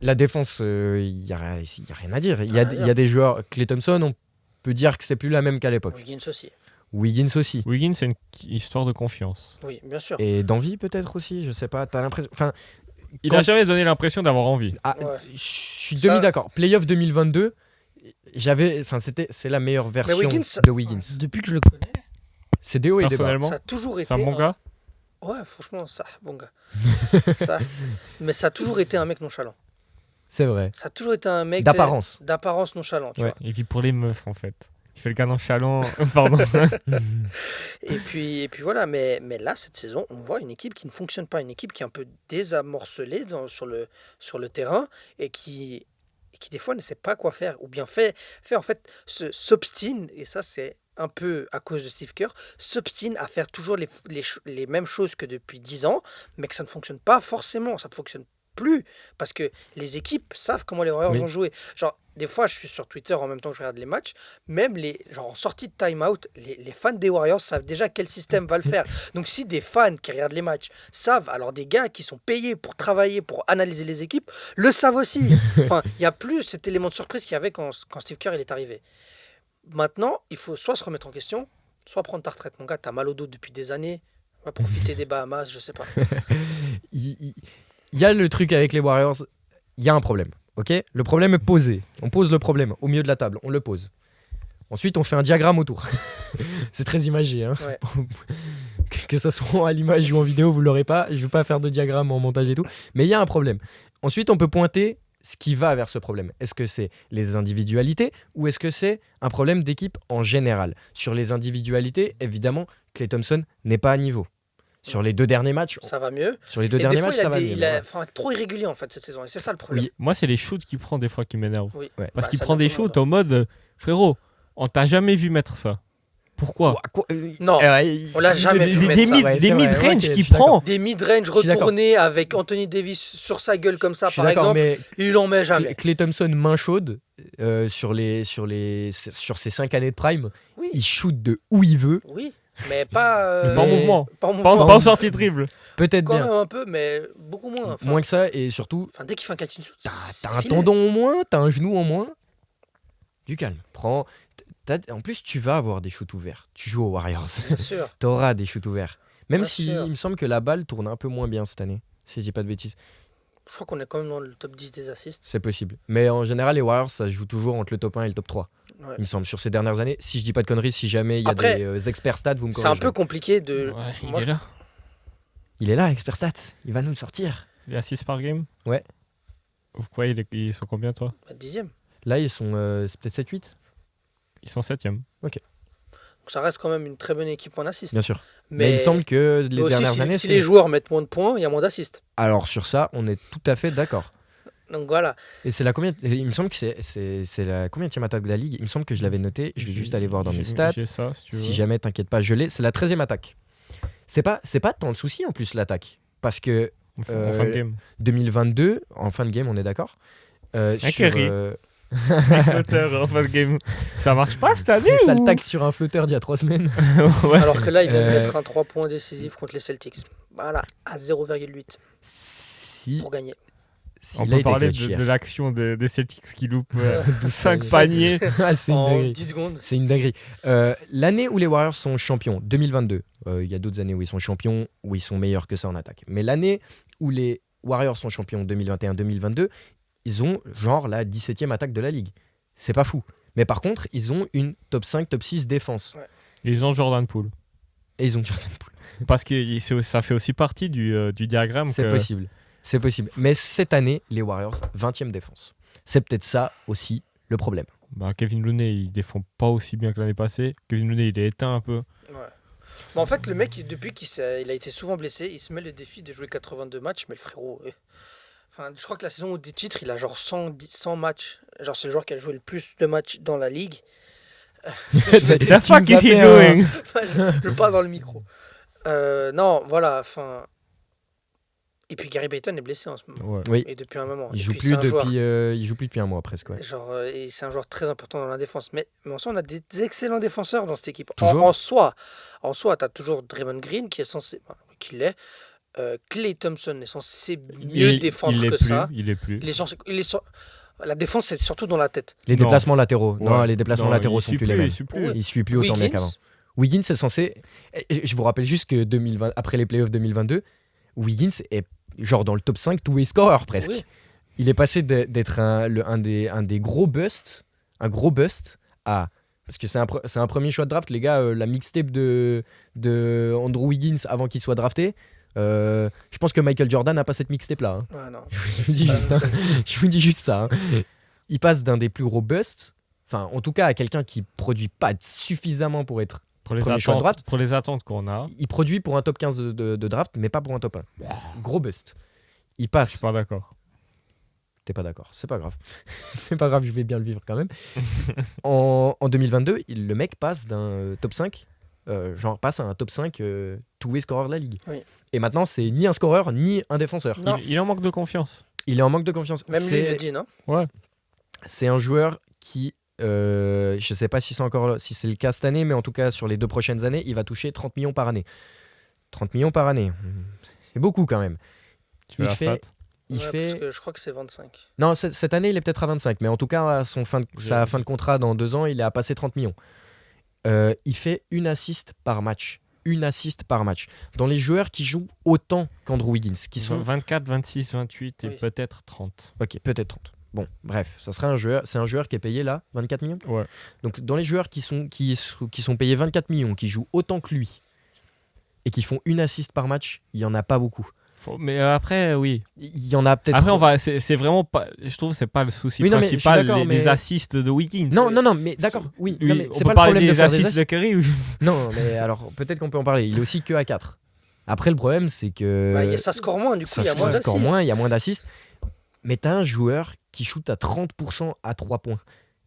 La défense, il n'y a rien à dire. Il y Rien à a dire. des joueurs. Clay Thompson, on peut dire que c'est plus la même qu'à l'époque. Wiggins aussi. Wiggins aussi. Wiggins, c'est une histoire de confiance. Oui, bien sûr. Et d'envie peut-être aussi, je sais pas. T'as l'impression. Enfin, Il Quand- n'a jamais donné l'impression d'avoir envie. ah, Ouais. je suis Ça- demi d'accord. Playoff 2022, c'est la meilleure version Wiggins, de Wiggins. Depuis que je le connais, C'est des hauts et des bas. Personnellement, ça a toujours été. c'est un bon gars. Ouais, franchement, ça, bon gars. Mais ça a toujours été un mec nonchalant. C'est vrai. Ça a toujours été un mec. D'apparence. D'apparence nonchalant, tu Ouais. vois. Il vit pour les meufs, en fait. Il fait le gars nonchalant. Pardon. Et puis voilà, mais là, cette saison, on voit une équipe qui ne fonctionne pas, une équipe qui est un peu désamorcelée sur le terrain et qui des fois ne sait pas quoi faire, ou bien fait en fait, s'obstine, et ça c'est un peu à cause de Steve Kerr, s'obstine à faire toujours les mêmes choses que depuis 10 ans, mais que ça ne fonctionne pas forcément, ça ne fonctionne plus, parce que les équipes savent comment les Warriors Oui. ont joué. Genre, des fois, je suis sur Twitter en même temps que je regarde les matchs, même genre en sortie de time-out, les fans des Warriors savent déjà quel système va le faire. Donc si des fans qui regardent les matchs savent, alors des gars qui sont payés pour travailler, pour analyser les équipes, le savent aussi. Enfin, il n'y a plus cet élément de surprise qu'il y avait quand Steve Kerr il est arrivé. Maintenant, il faut soit se remettre en question, soit prendre ta retraite. Mon gars, t'as mal au dos depuis des années, va profiter des Bahamas, je sais pas. Il y a le truc avec les Warriors, il y a un problème. Ok, le problème est posé. On pose le problème au milieu de la table, on le pose. Ensuite, on fait un diagramme autour. C'est très imagé. Hein. Ouais. Que ça soit à l'image ou en vidéo, vous l'aurez pas. Je ne vais pas faire de diagramme en montage et tout. Mais il y a un problème. Ensuite, on peut pointer ce qui va vers ce problème. Est-ce que c'est les individualités ou est-ce que c'est un problème d'équipe en général? Sur les individualités, évidemment, Klay Thompson n'est pas à niveau. Sur les 2 derniers matchs, Ça va mieux. sur les 2 Et des derniers fois, matchs, ça va mieux. il est trop irrégulier en fait cette saison. Et c'est ça le problème. Oui. Moi, c'est les shoots qu'il prend des fois qui m'énervent. Oui. Ouais. Parce Bah, qu'il ça prend vient des tout le monde, shoots en mode frérot, on t'a jamais vu mettre ça. Pourquoi? Ouah, quoi, Non, on l'a jamais vu mettre ça. Ouais, Des c'est vrai, mid-range ok, qu'il je suis d'accord. prend. Des mid-range suis d'accord. retournés avec Anthony Davis sur sa gueule comme ça, Je suis par d'accord, exemple, mais il en met jamais. Klay Thompson, main chaude, sur ses 5 années de prime, Oui. il shoot de où il veut. Oui, mais pas, Mais pas en mouvement. Pas en Pas mouvement. pas en sortie triple. Peut-être Quand bien. même un peu, mais beaucoup moins. Enfin, Moins que ça, et surtout, enfin, dès qu'il fait un catch and shoot, c'est t'as un filé. tendon en moins, t'as un genou en moins. Du calme. En plus, tu vas avoir des shoots ouverts. Tu joues aux Warriors. Bien sûr. T'auras des shoots ouverts. Même Bien si sûr. il me semble que la balle tourne un peu moins bien cette année. Si je dis pas de bêtises. Je crois qu'on est quand même dans le top 10 des assists. C'est possible. Mais en général, les Warriors, ça se joue toujours entre le top 1 et le top 3. Ouais. Il me semble, sur ces dernières années. Si je dis pas de conneries, si jamais il y a Après, des experts stats, vous me C'est corrigez. un peu compliqué de. Ouais, il Moi, est là. Il est là, l'expert stat. Il va nous le sortir. Il y a 6 par game. Ouais. Vous croyez ils sont combien, toi? Dixième. Là, ils sont c'est peut-être 7-8. Ils sont 7ème. Donc ça reste quand même une très bonne équipe en assist. Bien sûr. Mais il me semble que les mais aussi, dernières si, années. si c'est- les joueurs mettent moins de points, il y a moins d'assists. Alors sur ça, on est tout à fait d'accord. Donc voilà. Et c'est la combien il me semble que c'est la combienième attaque de la ligue. Il me semble que je l'avais noté. Je vais juste aller voir dans mes stats. J'ai ça, si tu veux. Si jamais, t'inquiète pas, je l'ai. C'est la 13e attaque. C'est pas tant le souci en plus l'attaque. Parce que En fin de game. 2022, en fin de game, on est d'accord. Sur Curry. Les flotteurs en fin de game. Ça marche pas cette année sale ou... tac sur un flotteur d'il y a 3 semaines. Ouais. Alors que là, il vient de Euh, mettre un 3 points décisif contre les Celtics. Voilà, à 0,8 Si, pour gagner. si On il a peut été parler clutch de hier. l'action des Celtics qui loupent D'où 5 ça- paniers. Ah, c'est une En dinguerie. 10 secondes. C'est une dinguerie. L'année où les Warriors sont champions, 2022, il y a d'autres années où ils sont champions, où ils sont meilleurs que ça en attaque. Mais l'année où les Warriors sont champions, 2021-2022, ils ont genre la 17e attaque de la ligue. C'est pas fou. Mais par contre, ils ont une top 5, top 6 défense. Ils ont Jordan Poole. Et ils ont Jordan Poole. Parce que ça fait aussi partie du diagramme. C'est que... possible. C'est possible. Mais cette année, les Warriors, 20e défense. C'est peut-être ça aussi le problème. Bah, Kevin Looney, il défend pas aussi bien que l'année passée. Kevin Looney, il est éteint un peu. Ouais. Mais en fait, le mec, depuis il a été souvent blessé, il se met le défi de jouer 82 matchs, mais le frérot. Enfin, je crois que la saison des titres, il a genre 100 matchs. Genre, c'est le joueur qui a joué le plus de matchs dans la ligue. The fuck is he doing? Je parle dans le micro. Non, voilà. Enfin. Et puis Gary Payton est blessé en ce moment. Ouais. Oui. Et depuis un moment. Il Et joue puis, plus c'est un joueur- depuis, il joue plus depuis un mois presque. Ouais. Genre, et c'est un joueur très important dans la défense. Mais en soi, on a des excellents défenseurs dans cette équipe. Toujours. En soi, tu as toujours Draymond Green qui est censé. Qui l'est. Klay Thompson est censé mieux défendre il est que plus, ça. Il est plus. La défense, c'est surtout dans la tête. Les Non. déplacements latéraux. Non, Ouais. les déplacements Non, latéraux il sont suit plus les mêmes. Il suit plus. Il suit plus autant bien qu'avant. Wiggins est censé. Je vous rappelle juste que après les playoffs 2022, Wiggins est genre dans le top 5 two-way scorer presque. Oui. Il est passé d'être un des gros busts, à. Parce que c'est un premier choix de draft, les gars. La mixtape de Andrew Wiggins avant qu'il soit drafté. Je pense que Michael Jordan n'a pas cette mixtape là. Hein. Ouais, non. Je vous dis juste, hein. Je vous dis juste ça. Hein. Il passe d'un des plus gros busts, enfin en tout cas à quelqu'un qui produit pas suffisamment pour être. Pour les, Premier choix de attentes, draft. pour les attentes qu'on a, Il produit pour un top 15 de draft, mais pas pour un top 1. Gros bust. Il je passe. suis pas d'accord. T'es pas d'accord, c'est pas grave. C'est pas grave, je vais bien le vivre quand même. En 2022, le mec passe d'un top 5, passe à un top 5 two-way scorer de la ligue. Oui. Et maintenant, c'est ni un scoreur ni un défenseur. Non. Il en manque de confiance. Il est en manque de confiance. Même lui C'est- le dit, non? C'est un joueur qui, je sais pas si c'est le cas cette année, mais en tout cas sur les 2 prochaines années, il va toucher 30 millions par année. 30 millions par année, c'est beaucoup quand même. Tu veux la stat? Il Ouais, fait... Parce que je crois que c'est 25. Non, cette année, il est peut-être à 25, mais en tout cas, à sa fin de contrat dans 2 ans, il est à passer 30 millions. Il fait une assist par match. Une assist par match. Dans les joueurs qui jouent autant qu'Andrew Wiggins, qui sont... 24, 26, 28 et Oui. peut-être 30. Ok, peut-être 30. Bon, bref, ça serait c'est un joueur qui est payé là 24 millions. Ouais. Donc dans les joueurs qui sont payés 24 millions, qui jouent autant que lui et qui font une assist par match, il y en a pas beaucoup. Mais après, oui. Il y en a peut-être. Après, c'est vraiment pas. Je trouve que c'est pas le souci Oui, non, mais je suis principal, d'accord, les mais- assists de Wiggins. Non, mais d'accord. Oui, Lui, non, mais on c'est peut pas le parler problème de des faire des assists de Curry. Non, mais alors peut-être qu'on peut en parler. Il est aussi que à 4. Après, le problème, c'est que Bah, ça score moins, du coup, il y a moins score d'assists. moins, il y a moins d'assists. Mais t'as un joueur qui shoot à 30% à 3 points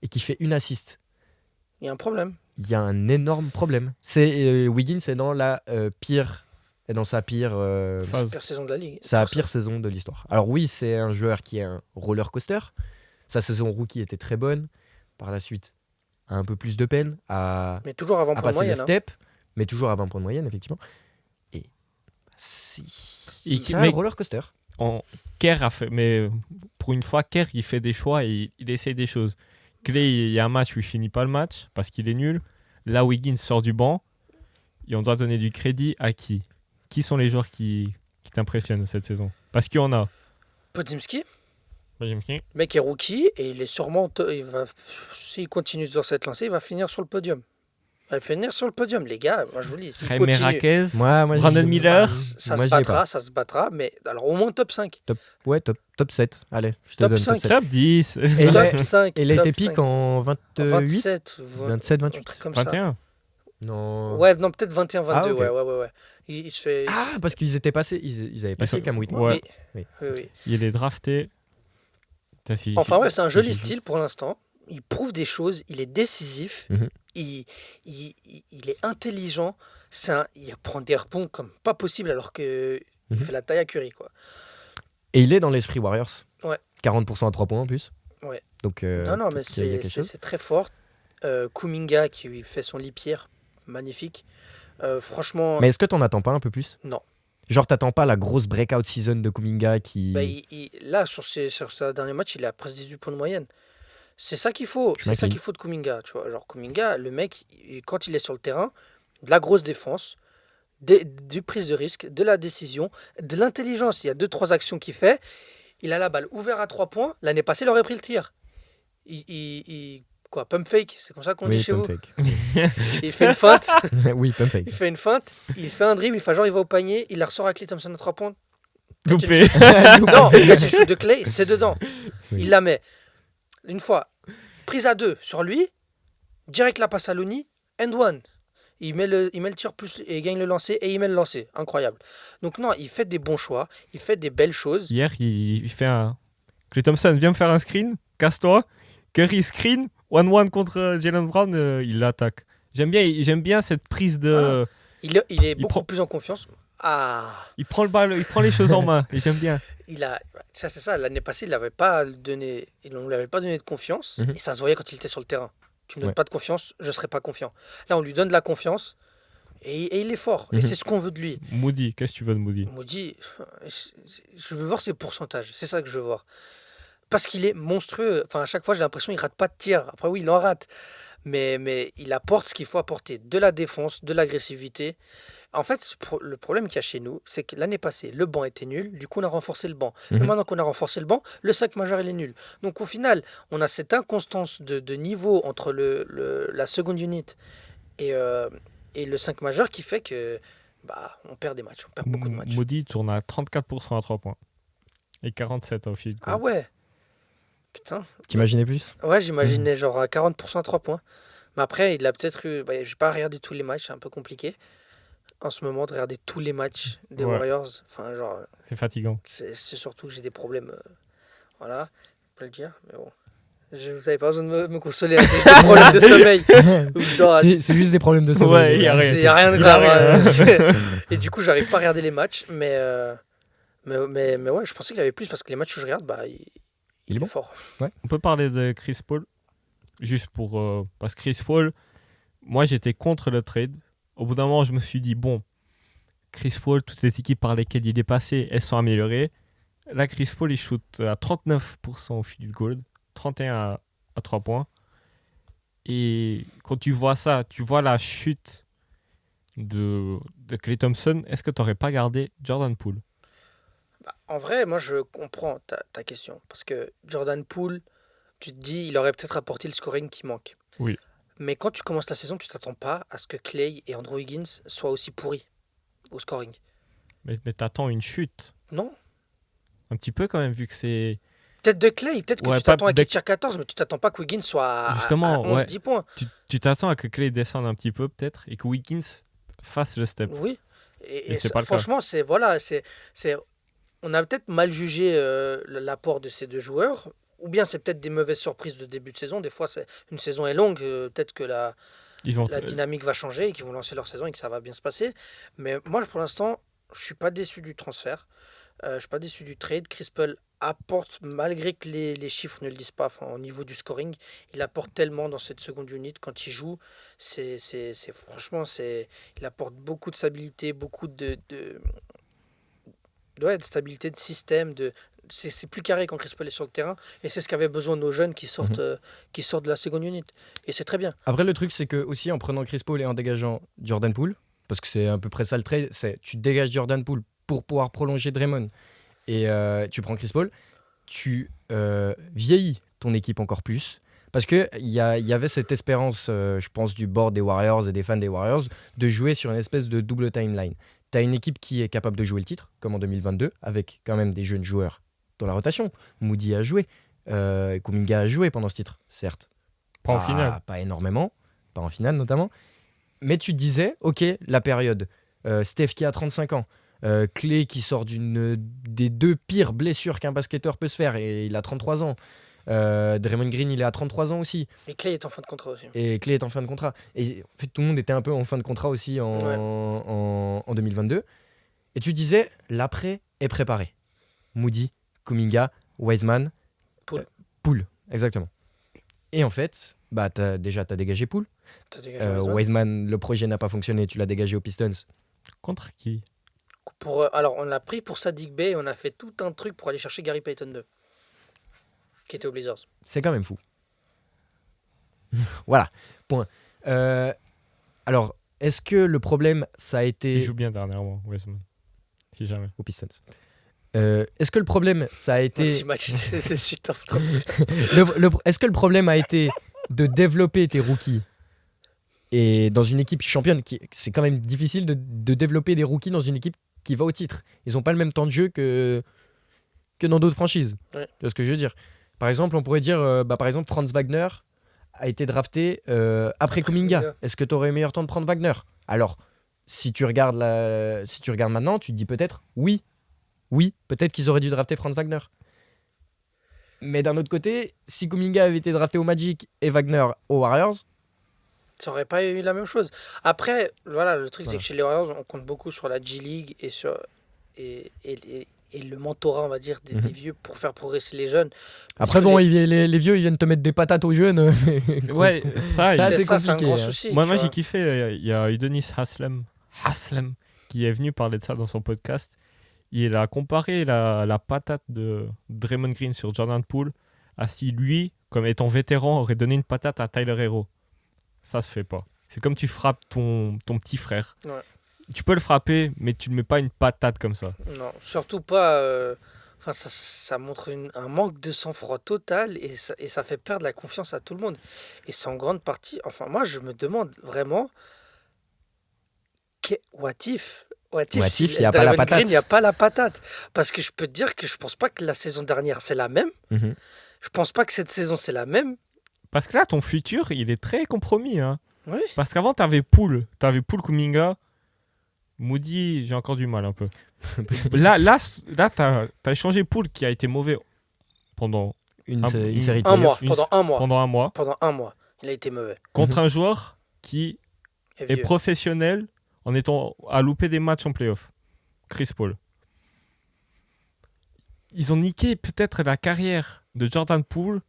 et qui fait une assist. Il y a un problème. Il y a un énorme problème. Wiggins est dans la pire, est dans sa pire, Phase. Pire saison de la ligue. sa pire saison de l'histoire. Alors oui, c'est un joueur qui est un roller coaster. Sa saison rookie était très bonne. Par la suite, a un peu plus de peine à Mais toujours avant à point de passer le moyenne. step, mais toujours à 20 points de moyenne, effectivement. Et c'est un mais- roller coaster. Kerr a fait, mais pour une fois, Kerr il fait des choix et il essaye des choses. Clay, il y a un match où il finit pas le match parce qu'il est nul. Là, Wiggins sort du banc et on doit donner du crédit à qui? Qui sont les joueurs qui t'impressionnent cette saison? Parce qu'il y en a. Podzimski, J'aime bien. le mec est rookie et il est sûrement. S'il continue dans cette lancée, il va finir sur le podium. Il va finir sur le podium, les gars. Moi, je vous le dis. S'il Jaime continue, Raquez, Moi, Brandon j'y- Miller. ça Moi, se j'y ai battra, ça se battra. Mais alors, au moins top 5. Ouais, top 7. Allez, je te Top donne 5. top 7. top 10, Et là, Top 5. et il a top été pique 5. en 28, 27. 27, Un 28. truc comme ça. 21. Non. Ouais, non, peut-être 21, 22. Ah, ok. Ouais. Il se fait. Ah, parce qu'ils étaient passés, ils avaient passé sont- Cam Whitmore. Ouais. Oui. Il est drafté. Enfin, ouais, c'est un joli si. style pour l'instant. Il prouve des choses, il est décisif, Mhm. il est intelligent. Il prend des rebonds comme pas possible alors qu'il Mhm. fait la taille à Curry, quoi. Et il est dans l'esprit Warriors. Ouais. 40% à 3 points en plus. Ouais. Donc, non, mais peut-être qu'il y a quelque chose. c'est très fort. Kuminga qui fait son lit-pierre, magnifique. Franchement, Mais est-ce que t'en attends pas un peu plus? Non. Genre, t'attends pas la grosse breakout season de Kuminga qui. bah, là, sur ce dernier match, il a presque 18 points de moyenne. C'est ça qu'il faut. Je C'est ça m'incline. qu'il faut de Kuminga. Tu vois. Genre, Kuminga, le mec, quand il est sur le terrain, de la grosse défense, du prise de risque, de la décision, de l'intelligence. Il y a 2-3 actions qu'il fait. Il a la balle ouverte à 3 points. L'année passée, il aurait pris le tir. Quoi, pump fake, c'est comme ça qu'on dit Oui, chez pump vous. fake. Il fait une feinte, Oui, pump fake. il fait une feinte, il fait un dribble, il fait genre il va au panier, il la ressort à Clay Thompson à 3 points. Loupé. Non, le catch and shoot de Clay, c'est dedans. Oui. Il la met. Une fois, prise à 2 sur lui, direct la passe à Looney, end one. Il met le tir plus et il gagne le lancer et il met le lancer. Incroyable. Donc non, il fait des bons choix, il fait des belles choses. Hier, il fait un. Clay Thompson, viens me faire un screen, casse-toi. Curry screen, 1-1 contre Jalen Brown, il l'attaque. J'aime bien cette prise de. Il est beaucoup prend- plus en confiance. Ah, Il prend le bal, il prend les choses en main. Et j'aime bien. ça c'est ça. L'année passée, il ne lui avait pas donné de confiance Mhm. et ça se voyait quand il était sur le terrain. Tu me donnes Ouais. pas de confiance, je serai pas confiant. Là, on lui donne de la confiance et il est fort. Et Mhm. c'est ce qu'on veut de lui. Moody, qu'est-ce que tu veux de Moody? Moody, je veux voir ses pourcentages. C'est ça que je veux voir. Parce qu'il est monstrueux. Enfin, à chaque fois, j'ai l'impression qu'il rate pas de tir. Après, oui, il en rate. Mais il apporte ce qu'il faut apporter. De la défense, de l'agressivité. En fait, le problème qu'il y a chez nous, c'est que l'année passée, le banc était nul. Du coup, on a renforcé le banc. Mhm. Mais maintenant qu'on a renforcé le banc, le 5 majeur, il est nul. Donc, au final, on a cette inconstance de niveau entre la seconde unit et le 5 majeur qui fait que on perd des matchs. On perd beaucoup de matchs. Moody tourne à 34% à 3 points. Et 47 au field goal. Ah ouais. Putain. T'imaginais plus? Ouais, j'imaginais genre à 40% à 3 points. Mais après, il a peut-être eu. J'ai pas regardé tous les matchs, c'est un peu compliqué en ce moment de regarder tous les matchs des Ouais. Warriors. Enfin, genre, C'est fatigant. c'est surtout que j'ai des problèmes. Voilà, je peux le dire, mais bon. Vous n'avez pas besoin de me consoler avec des problèmes de sommeil. Ou je dors à- C'est juste des problèmes de sommeil. Ouais, y a rien. Il n'y a rien de Il y a grave. rien. hein. Et du coup, j'arrive pas à regarder les matchs. Mais ouais, je pensais qu'il y avait plus parce que les matchs que je regarde, il est bon. fort. On peut parler de Chris Paul. Juste pour. Parce que Chris Paul, moi j'étais contre le trade. Au bout d'un moment, je me suis dit, bon, Chris Paul, toutes les équipes par lesquelles il est passé, elles sont améliorées. Là, Chris Paul, il shoot à 39% au field goal, 31 à 3 points. Et quand tu vois ça, tu vois la chute de Klay Thompson, est-ce que tu n'aurais pas gardé Jordan Poole? En vrai, moi, je comprends ta question. Parce que Jordan Poole, tu te dis, il aurait peut-être apporté le scoring qui manque. Oui. Mais quand tu commences la saison, tu t'attends pas à ce que Clay et Andrew Higgins soient aussi pourris au scoring. Mais t'attends une chute. Non. Un petit peu quand même, vu que c'est. Peut-être de Clay, peut-être que Ouais, tu t'attends pas à qu'il de- tire 14, mais tu t'attends pas que Wiggins soit à Justement, 11, ouais. 10 points. Tu t'attends à que Clay descende un petit peu, peut-être, et que Wiggins fasse le step. Oui. Et c'est pas le cas. Franchement, on a peut-être mal jugé l'apport de ces deux joueurs, ou bien c'est peut-être des mauvaises surprises de début de saison. Des fois, une saison est longue, peut-être que Ils vont. la dynamique va changer et qu'ils vont lancer leur saison et que ça va bien se passer. Mais moi, pour l'instant, je suis pas déçu du transfert. Je suis pas déçu du trade. Chris Paul apporte, malgré que les chiffres ne le disent pas, enfin, au niveau du scoring, il apporte tellement dans cette seconde unit. Quand il joue, franchement, il apporte beaucoup de stabilité, beaucoup de stabilité de système. C'est plus carré quand Chris Paul est sur le terrain. Et c'est ce qu'avaient besoin nos jeunes qui sortent de la seconde unit. Et c'est très bien. Après, le truc, c'est que aussi en prenant Chris Paul et en dégageant Jordan Poole, parce que c'est à peu près ça le trade, c'est tu dégages Jordan Poole pour pouvoir prolonger Draymond et tu prends Chris Paul, tu vieillis ton équipe encore plus. Parce qu'il y avait cette espérance, je pense, du board des Warriors et des fans des Warriors, de jouer sur une espèce de double timeline. Tu as une équipe qui est capable de jouer le titre, comme en 2022, avec quand même des jeunes joueurs dans la rotation. Moody a joué, Kuminga a joué pendant ce titre, certes. Pas en finale. Pas énormément, pas en finale notamment. Mais tu te disais, ok, la période, Steph qui a 35 ans, Clay qui sort des deux pires blessures qu'un basketteur peut se faire, et il a 33 ans. Draymond Green, il est à 33 ans aussi. Et Clay est en fin de contrat aussi. Et Clay est en fin de contrat. Et en fait, tout le monde était un peu en fin de contrat aussi en 2022. Et tu disais, l'après est préparé. Moody, Kuminga, Wiseman, Poole, exactement. Et en fait, t'as dégagé Poole. T'as dégagé Wiseman. Wiseman, le projet n'a pas fonctionné, tu l'as dégagé aux Pistons. Contre qui? Alors, on l'a pris pour Saddiq Bey et on a fait tout un truc pour aller chercher Gary Payton 2, qui était aux Blazers. C'est quand même fou. Voilà, point. Alors, est-ce que le problème, ça a été... Il joue bien dernièrement, Wiseman. Si jamais. Aux Pistons. Est-ce que le problème, ça a été... Petit match, c'est suite. Est-ce que le problème a été de développer tes rookies et dans une équipe championne, c'est quand même difficile de développer des rookies dans une équipe qui va au titre. Ils n'ont pas le même temps de jeu que dans d'autres franchises. Ouais. Tu vois ce que je veux dire? Par exemple, on pourrait dire, par exemple, Franz Wagner a été drafté après Kuminga. Est-ce que tu aurais meilleur temps de prendre Wagner? Alors, si tu regardes maintenant, tu te dis peut-être oui, peut-être qu'ils auraient dû drafter Franz Wagner. Mais d'un autre côté, si Kuminga avait été drafté au Magic et Wagner aux Warriors, ça aurait pas eu la même chose. Après, voilà, le truc, c'est que chez les Warriors, on compte beaucoup sur la G-League et le mentorat, on va dire, des vieux pour faire progresser les jeunes. Après, bon, les vieux, ils viennent te mettre des patates aux jeunes. Ouais, ça c'est c'est un compliqué. grand souci. Moi, tu vois. j'ai kiffé. Il y a Udonis Haslem qui est venu parler de ça dans son podcast. Il a comparé la patate de Draymond Green sur Jordan Poole à si lui, comme étant vétéran, aurait donné une patate à Tyler Hero. Ça se fait pas. C'est comme tu frappes ton petit frère. Ouais. Tu peux le frapper, mais tu ne mets pas une patate comme ça. Non, surtout pas. Enfin, ça montre un manque de sang-froid total et ça fait perdre la confiance à tout le monde. Et c'est en grande partie. Enfin, moi, je me demande vraiment. What if, il n'y a pas la patate. Il n'y a pas la patate. Parce que je peux te dire que je pense pas que la saison dernière, c'est la même. Mhm. Je pense pas que cette saison, c'est la même. Parce que là, ton futur, il est très compromis. Hein. Oui. Parce qu'avant, t'avais Poole, Kuminga. Moody, j'ai encore du mal un peu. là t'as échangé Poole qui a été mauvais pendant Une Un- série de Un playoffs. mois, pendant un mois. pendant un mois Pendant un mois, il a été mauvais. contre un joueur qui Et est vieux. professionnel en étant à louper des matchs en playoff. Chris Paul. Ils ont niqué peut-être la carrière de Jordan Poole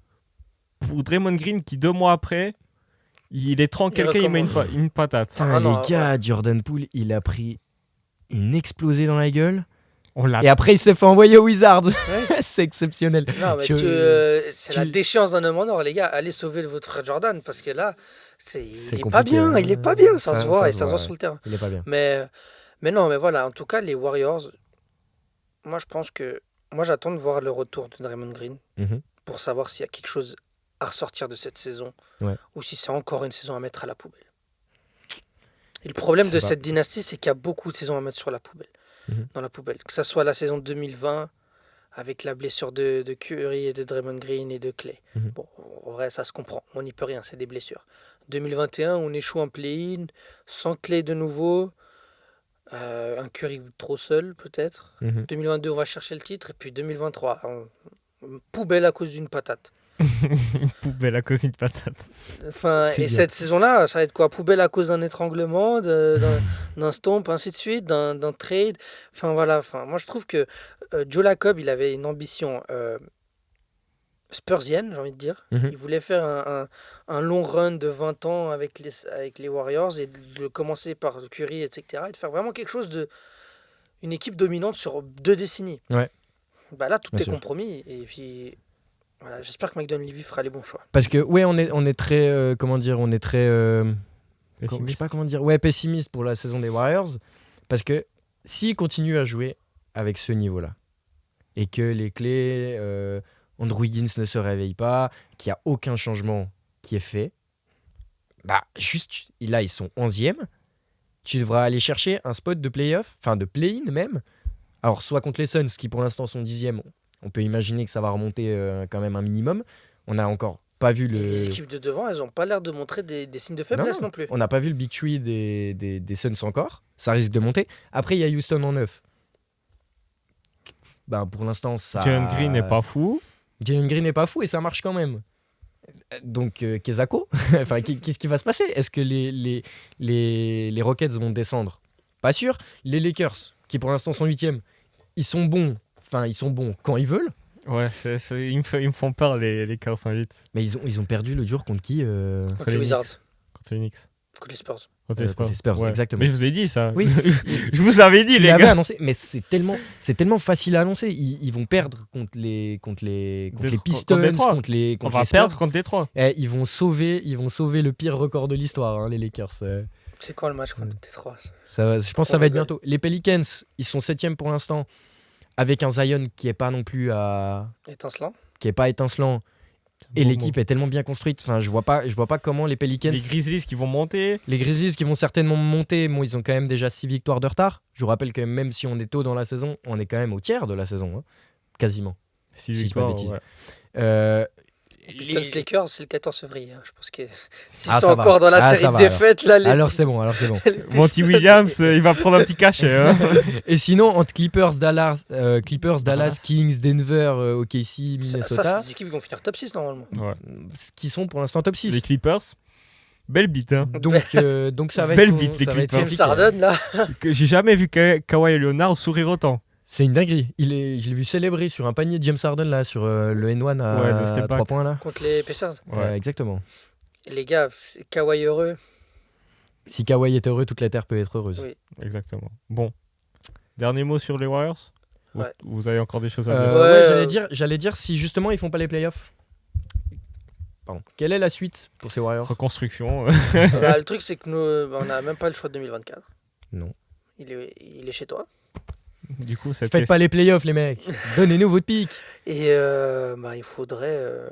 pour Draymond Green qui 2 mois après, il est tranquille, il met recommence. une patate. Putain, Ah non, les gars, Jordan Poole, il a pris une explosée dans la gueule. On l'a. Et après, il s'est fait envoyer au Wizards. C'est exceptionnel. Non, mais c'est la déchéance d'un homme en or, les gars. Allez sauver votre frère Jordan parce que là, il est pas compliqué, bien. hein. Il est pas bien. Ça Ça- se voit ça et se ça se voit voit, sur le terrain. Il est pas bien. Mais non, mais voilà. En tout cas, les Warriors, Moi, je pense que. Moi, j'attends de voir le retour de Draymond Green Mhm. pour savoir s'il y a quelque chose à ressortir de cette saison Ouais. ou si c'est encore une saison à mettre à la poubelle. Et le problème Je de sais pas. cette dynastie, c'est qu'il y a beaucoup de saisons à mettre sur la poubelle, Mhm. dans la poubelle. Que ce soit la saison 2020 avec la blessure de Curry et de Draymond Green et de Clay. Mhm. Bon, en vrai, ça se comprend. On n'y peut rien, c'est des blessures. 2021, on échoue en play-in, sans Clay de nouveau. Un Curry trop seul, peut-être. Mhm. 2022, on va chercher le titre. Et puis 2023, poubelle à cause d'une patate. Poubelle à cause d'une patate. Enfin, C'est et bien. cette saison-là, ça va être quoi? Poubelle à cause d'un étranglement, d'un stomp, ainsi de suite, d'un trade. Enfin, voilà. Enfin, moi, je trouve que Joe Lacob, il avait une ambition spursienne, j'ai envie de dire. Mhm. Il voulait faire un long run de 20 ans avec les Warriors et de commencer par Curry, etc. Et de faire vraiment quelque chose de. Une équipe dominante sur 2 décennies. Ouais. Bah là, tout Bien est sûr. compromis. Et puis, voilà, j'espère que McDonald-Levy fera les bons choix. Parce que, ouais, on est très. Comment dire? On est très. Je sais Pessimiste. pas comment dire. Ouais, pessimiste pour la saison des Warriors. Parce que s'ils continuent à jouer avec ce niveau-là, et que les clés. Andrew Wiggins ne se réveille pas, qu'il n'y a aucun changement qui est fait, bah, juste, là, ils sont 11e. Tu devras aller chercher un spot de play-off, enfin de play-in même. Alors, soit contre les Suns, qui pour l'instant sont 10e, on peut imaginer que ça va remonter quand même un minimum. On n'a encore pas vu Et les le. équipes de devant, elles n'ont pas l'air de montrer des signes de faiblesse non plus. On n'a pas vu le Big Tree des Suns encore. Ça risque de monter. Après, il y a Houston en 9. Ben, pour l'instant, ça. Jalen Green n'est pas fou. Jalen Green n'est pas fou et ça marche quand même. Donc, Kezako, enfin, qu'est-ce qui va se passer? Est-ce que les Rockets vont descendre? Pas sûr. Les Lakers, qui pour l'instant sont 8e, ils sont bons. Enfin, ils sont bons quand ils veulent. Ouais, ils me font peur, les Cavs en 8. Mais ils ont perdu le jour contre qui Contre les Wizards, Contre les Knicks. contre les Spurs. Contre les contre les Spurs, Ouais. exactement. Mais je vous ai dit ça. Oui. Je vous avais dit, Tu les l'avais gars. annoncé, mais c'est tellement facile à annoncer. Ils vont perdre contre les Pistons, contre les trois. contre les On va les Spurs. perdre contre les 3. Ils vont sauver le pire record de l'histoire, hein, les Lakers. C'est quand le match contre les 3? Je pense que ça va être bientôt. Les Pelicans, ils sont 7e pour l'instant, avec un Zion qui est pas non plus Étincelant. qui est pas étincelant. Et l'équipe est tellement bien construite. Enfin, je vois pas comment les Pelicans. Les Grizzlies qui vont monter. Les Grizzlies qui vont certainement monter, bon, ils ont quand même déjà 6 victoires de retard. Je vous rappelle que même si on est tôt dans la saison, on est quand même au tiers de la saison, hein, quasiment. 6 je dis pas de victoires. bêtises. Ouais. Pistons Lakers, c'est le 14 février. Je pense que s'ils Ah, sont ça va. encore dans la Ah, série ça de va, défaites, là, les Alors c'est bon. les Monty Pistons- Williams, il va prendre un petit cachet. Hein. Et sinon, entre Clippers, Dallas, Dallas. Kings, Denver, OKC, Ça, Minnesota, c'est des équipes qui vont finir top 6 normalement. Ouais. qui sont pour l'instant top 6. Les Clippers. Belle bite. Hein. Donc ça va Belle être, bite, les ça va être Clippers. James compliqué. Harden, là. Que j'ai jamais vu Kawhi Leonard sourire autant. C'est une dinguerie. Je l'ai vu célébrer sur un panier de James Harden là, sur le N1 Ouais, de à step 3 back. points là. Contre les Pacers. Ouais. Exactement. Et les gars, Kawhi heureux. Si Kawhi est heureux, toute la terre peut être heureuse. Oui. Exactement. Bon. Dernier mot sur les Warriors. Ouais. Vous avez encore des choses à dire Ouais, J'allais dire si justement ils font pas les playoffs. Pardon. Quelle est la suite pour ces Warriors? Reconstruction. Bah, le truc, c'est que nous, on n'a même pas le choix de 2024. Non. Il est chez toi. Du coup, cette Faites pas les playoffs les mecs. Donnez-nous votre pic. Et il faudrait.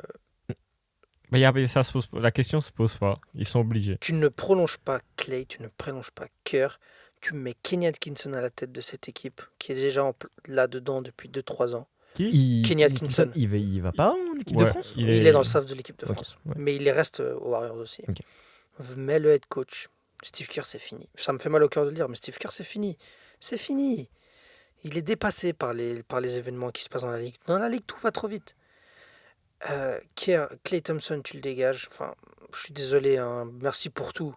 Bah, la question se pose pas. Ils sont obligés. Tu ne prolonges pas Clay, tu ne prolonges pas Kerr. Tu mets Kenny Atkinson à la tête de cette équipe qui est déjà là-dedans depuis 2-3 ans. Kenny Atkinson. Il va pas en équipe de Ouais, France? Il est dans le staff de l'équipe de Ok, France. ouais. Mais il reste aux Warriors aussi. Ok. Mets le head coach. Steve Kerr, c'est fini. Ça me fait mal au cœur de le dire, mais Steve Kerr, c'est fini. C'est fini. Il est dépassé par les événements qui se passent dans la ligue. Dans la ligue, tout va trop vite. Clay Thompson, tu le dégages. Enfin, je suis désolé, hein, merci pour tout,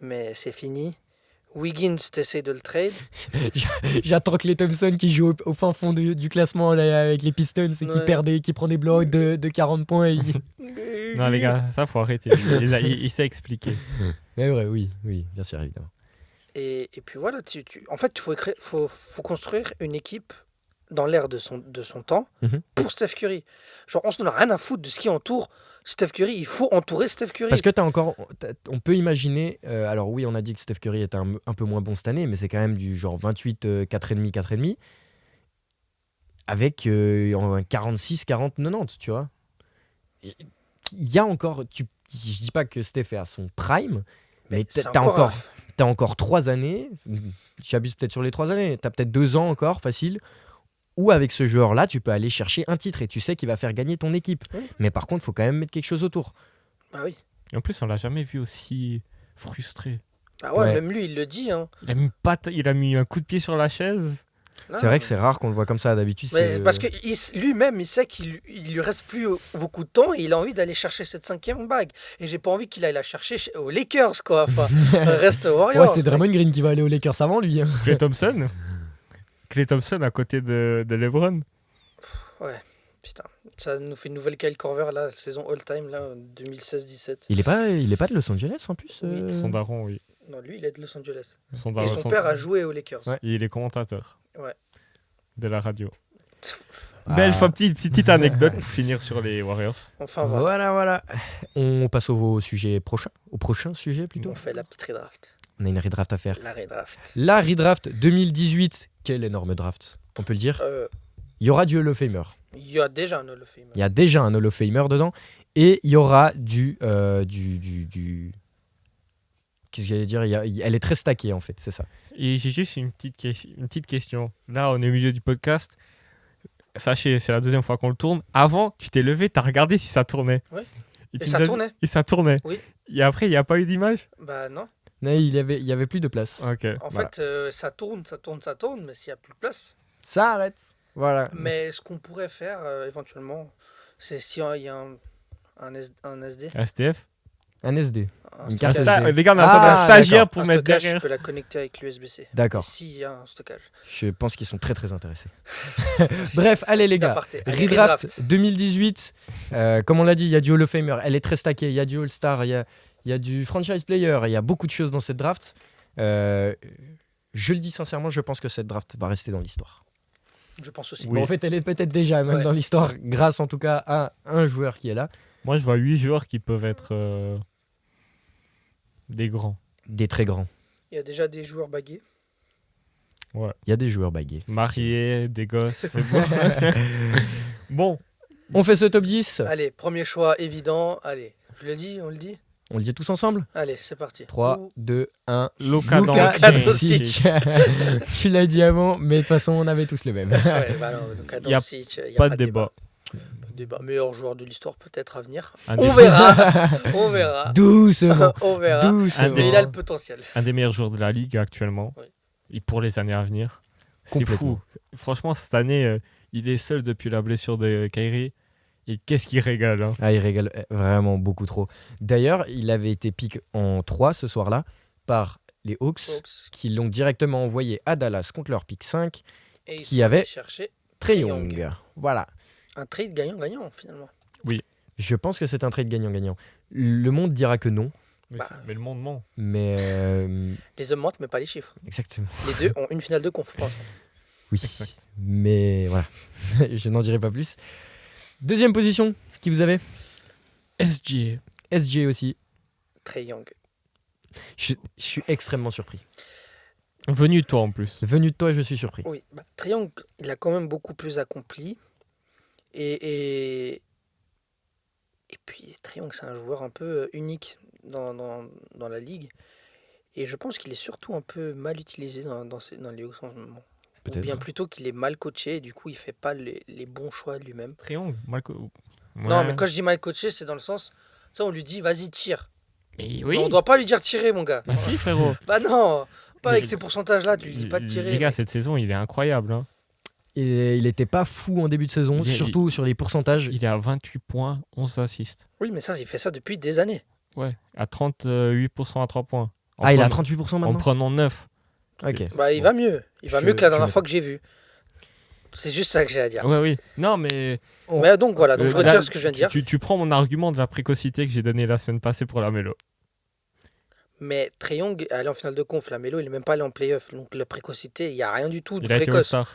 mais c'est fini. Wiggins, t'essayes de le trade. J'attends que les Thompson qui joue au fin fond du classement là, avec les Pistons et qui prend des blowouts de 40 points. Non, les gars, ça, faut arrêter. Il sait expliquer. Mais vrai, oui, bien sûr, évidemment. Et puis voilà, en fait, il faut construire une équipe dans l'ère de son temps Mhm. pour Steph Curry. Genre, on se donne rien à foutre de ce qui entoure Steph Curry. Il faut entourer Steph Curry. Parce que on peut imaginer, alors oui, on a dit que Steph Curry était un peu moins bon cette année, mais c'est quand même du genre 28, 4,5, 4,5. avec un 46, 40, 90, tu vois. Il y a encore... Je dis pas que Steph est à son prime, mais c'est t'as encore 3 années, j'abuse peut-être sur les 3 années, t'as peut-être 2 ans encore, facile, où avec ce joueur-là, tu peux aller chercher un titre et tu sais qu'il va faire gagner ton équipe. Oui. Mais par contre, il faut quand même mettre quelque chose autour. Bah oui. Et en plus, on l'a jamais vu aussi frustré. Ah ouais, Ouais. même lui, il le dit. Hein. Il a mis un coup de pied sur la chaise. C'est vrai que c'est rare qu'on le voit comme ça, d'habitude. Mais C'est... parce que lui-même, il sait qu'il lui reste plus beaucoup de temps et il a envie d'aller chercher cette 5e bague. Et j'ai pas envie qu'il aille la chercher aux Lakers, quoi. Enfin, reste aux Warriors. Ouais, c'est Draymond Green qui va aller aux Lakers avant lui. Hein. Klay Thompson à côté de LeBron. Ouais, putain. Ça nous fait une nouvelle Kyle Korver, là, saison all-time, là, 2016-17. Il est pas de Los Angeles en plus Son daron, oui. Non, lui, il est de Los Angeles. Son Et daron, son père a joué aux Lakers. Ouais. Il est commentateur. Ouais. De la radio. Ah. Belle petite anecdote pour finir sur les Warriors. Enfin, voilà. Voilà. On passe au prochain sujet plutôt. On fait la petite redraft. On a une redraft à faire. La redraft. La redraft 2018, quel énorme draft, on peut le dire. Il y aura du Hall of Famer. Il y a déjà un Hall of Famer. Il y a déjà un Hall of Famer dedans. Et il y aura du qu'est-ce que j'allais dire, elle est très stackée en fait, c'est ça. Et j'ai juste une petite question. Là, on est au milieu du podcast. Sachez, c'est la 2e fois qu'on le tourne. Avant, tu t'es levé, t'as regardé si ça tournait. Ouais. Et ça tournait. Et ça tournait. Oui. Et après, il n'y a pas eu d'image. Bah non. Non, il y avait plus de place. Ok. En Voilà. fait, ça tourne, mais s'il n'y a plus de place. Ça arrête. Voilà. Mais ce qu'on pourrait faire éventuellement, c'est si il y a un SD. STF. Un SD. Un Une stockage. carte SD. Les gars, on a Ah, un stagiaire d'accord. pour Un mettre stockage, derrière. je peux la connecter avec l'USB-C. D'accord. Et s'il y a un stockage. Je pense qu'ils sont très très intéressés. Bref, allez les Petit gars. aparté. Allez, Redraft 2018. Comme on l'a dit, il y a du Hall of Famer. Elle est très stackée. Il y a du All-Star. Il y a du franchise player. Il y a beaucoup de choses dans cette draft. Je le dis sincèrement, je pense que cette draft va rester dans l'histoire. Je pense aussi. Oui. Bon, en fait, elle est peut-être déjà même Ouais. dans l'histoire, grâce en tout cas à un joueur qui est là. Moi, je vois 8 joueurs qui peuvent être des grands. Des très grands. Il y a déjà des joueurs bagués. Il y a des joueurs bagués. Mariés, des gosses, c'est bon. Bon, On fait ce top 10. Allez, premier choix évident. Allez, je le dis, on le dit. On le dit tous ensemble. Allez, c'est parti. 3, Ouh, 2, 1. Luka Luka Doncic. Tu l'as dit avant, mais de toute façon, on avait tous le même. ouais, bah non, donc à Y a Doncic, y a pas de débat. Pas de débat. Meilleur joueur de l'histoire peut-être à venir. Un On des, verra. On verra. Doucement. On verra. Doucement. Mais il a le potentiel. un des meilleurs joueurs de la ligue actuellement. Oui. Et pour les années à venir. C'est Complètement. fou. Franchement, cette année, il est seul depuis la blessure de Kyrie. Et qu'est-ce qu'il régale. Hein. Ah, il régale vraiment beaucoup trop. D'ailleurs, il avait été pick en 3 ce soir-là par les Hawks, Hawks. qui l'ont directement envoyé à Dallas contre leur pick 5. Et ils Qui sont avait allés chercher Trae Young. Young. Voilà. un trade gagnant-gagnant finalement. Je pense que c'est un trade gagnant-gagnant. Le monde dira que non, Mais, Bah. mais le monde ment. mais Les hommes mentent, mais pas les chiffres. exactement. Les deux ont une finale de conf pour l'instant. Oui, Exact. mais voilà. Je n'en dirai pas plus. Deuxième position, qui vous avez? SGA. SG aussi. Trae Young. Je suis extrêmement surpris. Venu de toi en plus. Venu de toi, je suis surpris. Oui, bah, Trae Young, il a quand même beaucoup plus accompli. Et puis, Trae Young, c'est un joueur un peu unique dans la ligue. Et je pense qu'il est surtout un peu mal utilisé dans les Hawks en ce moment. Ou Peut-être. bien plutôt qu'il est mal coaché et du coup, il fait pas les bons choix de lui-même. Triangle. Non, mais quand je dis mal coaché, c'est dans le sens, ça, on lui dit, vas-y, tire. Mais Mais oui. on doit pas lui dire tirer, mon gars. Bah si, frérot. Bah non, pas avec Mais- ces pourcentages-là, tu lui dis pas de tirer. Les gars, mais- cette saison, il est incroyable. Hein. Il était pas fou en début de saison, Il est- surtout sur les pourcentages. Il est à 28 points, 11 assists. Oui, mais ça, il fait ça depuis des années. Ouais, à 38% à 3 points. Ah, il est à prenant- 38% En maintenant. prenant 9. Ok. Bah, il Bon. va mieux. Il va Je- mieux que la je dernière m'étonne. fois que j'ai vu. C'est juste ça que j'ai à dire. Ouais, oui. Non, mais. Mais donc voilà, donc je là, retire ce que je viens de dire. Tu prends mon argument de la précocité que j'ai donné la semaine passée pour la Mélo. Mais Trae Young est allé en finale de conf. La Melo, il est même pas allé en playoff. Donc la précocité, il n'y a rien du tout de Il a été précoce. All-Star.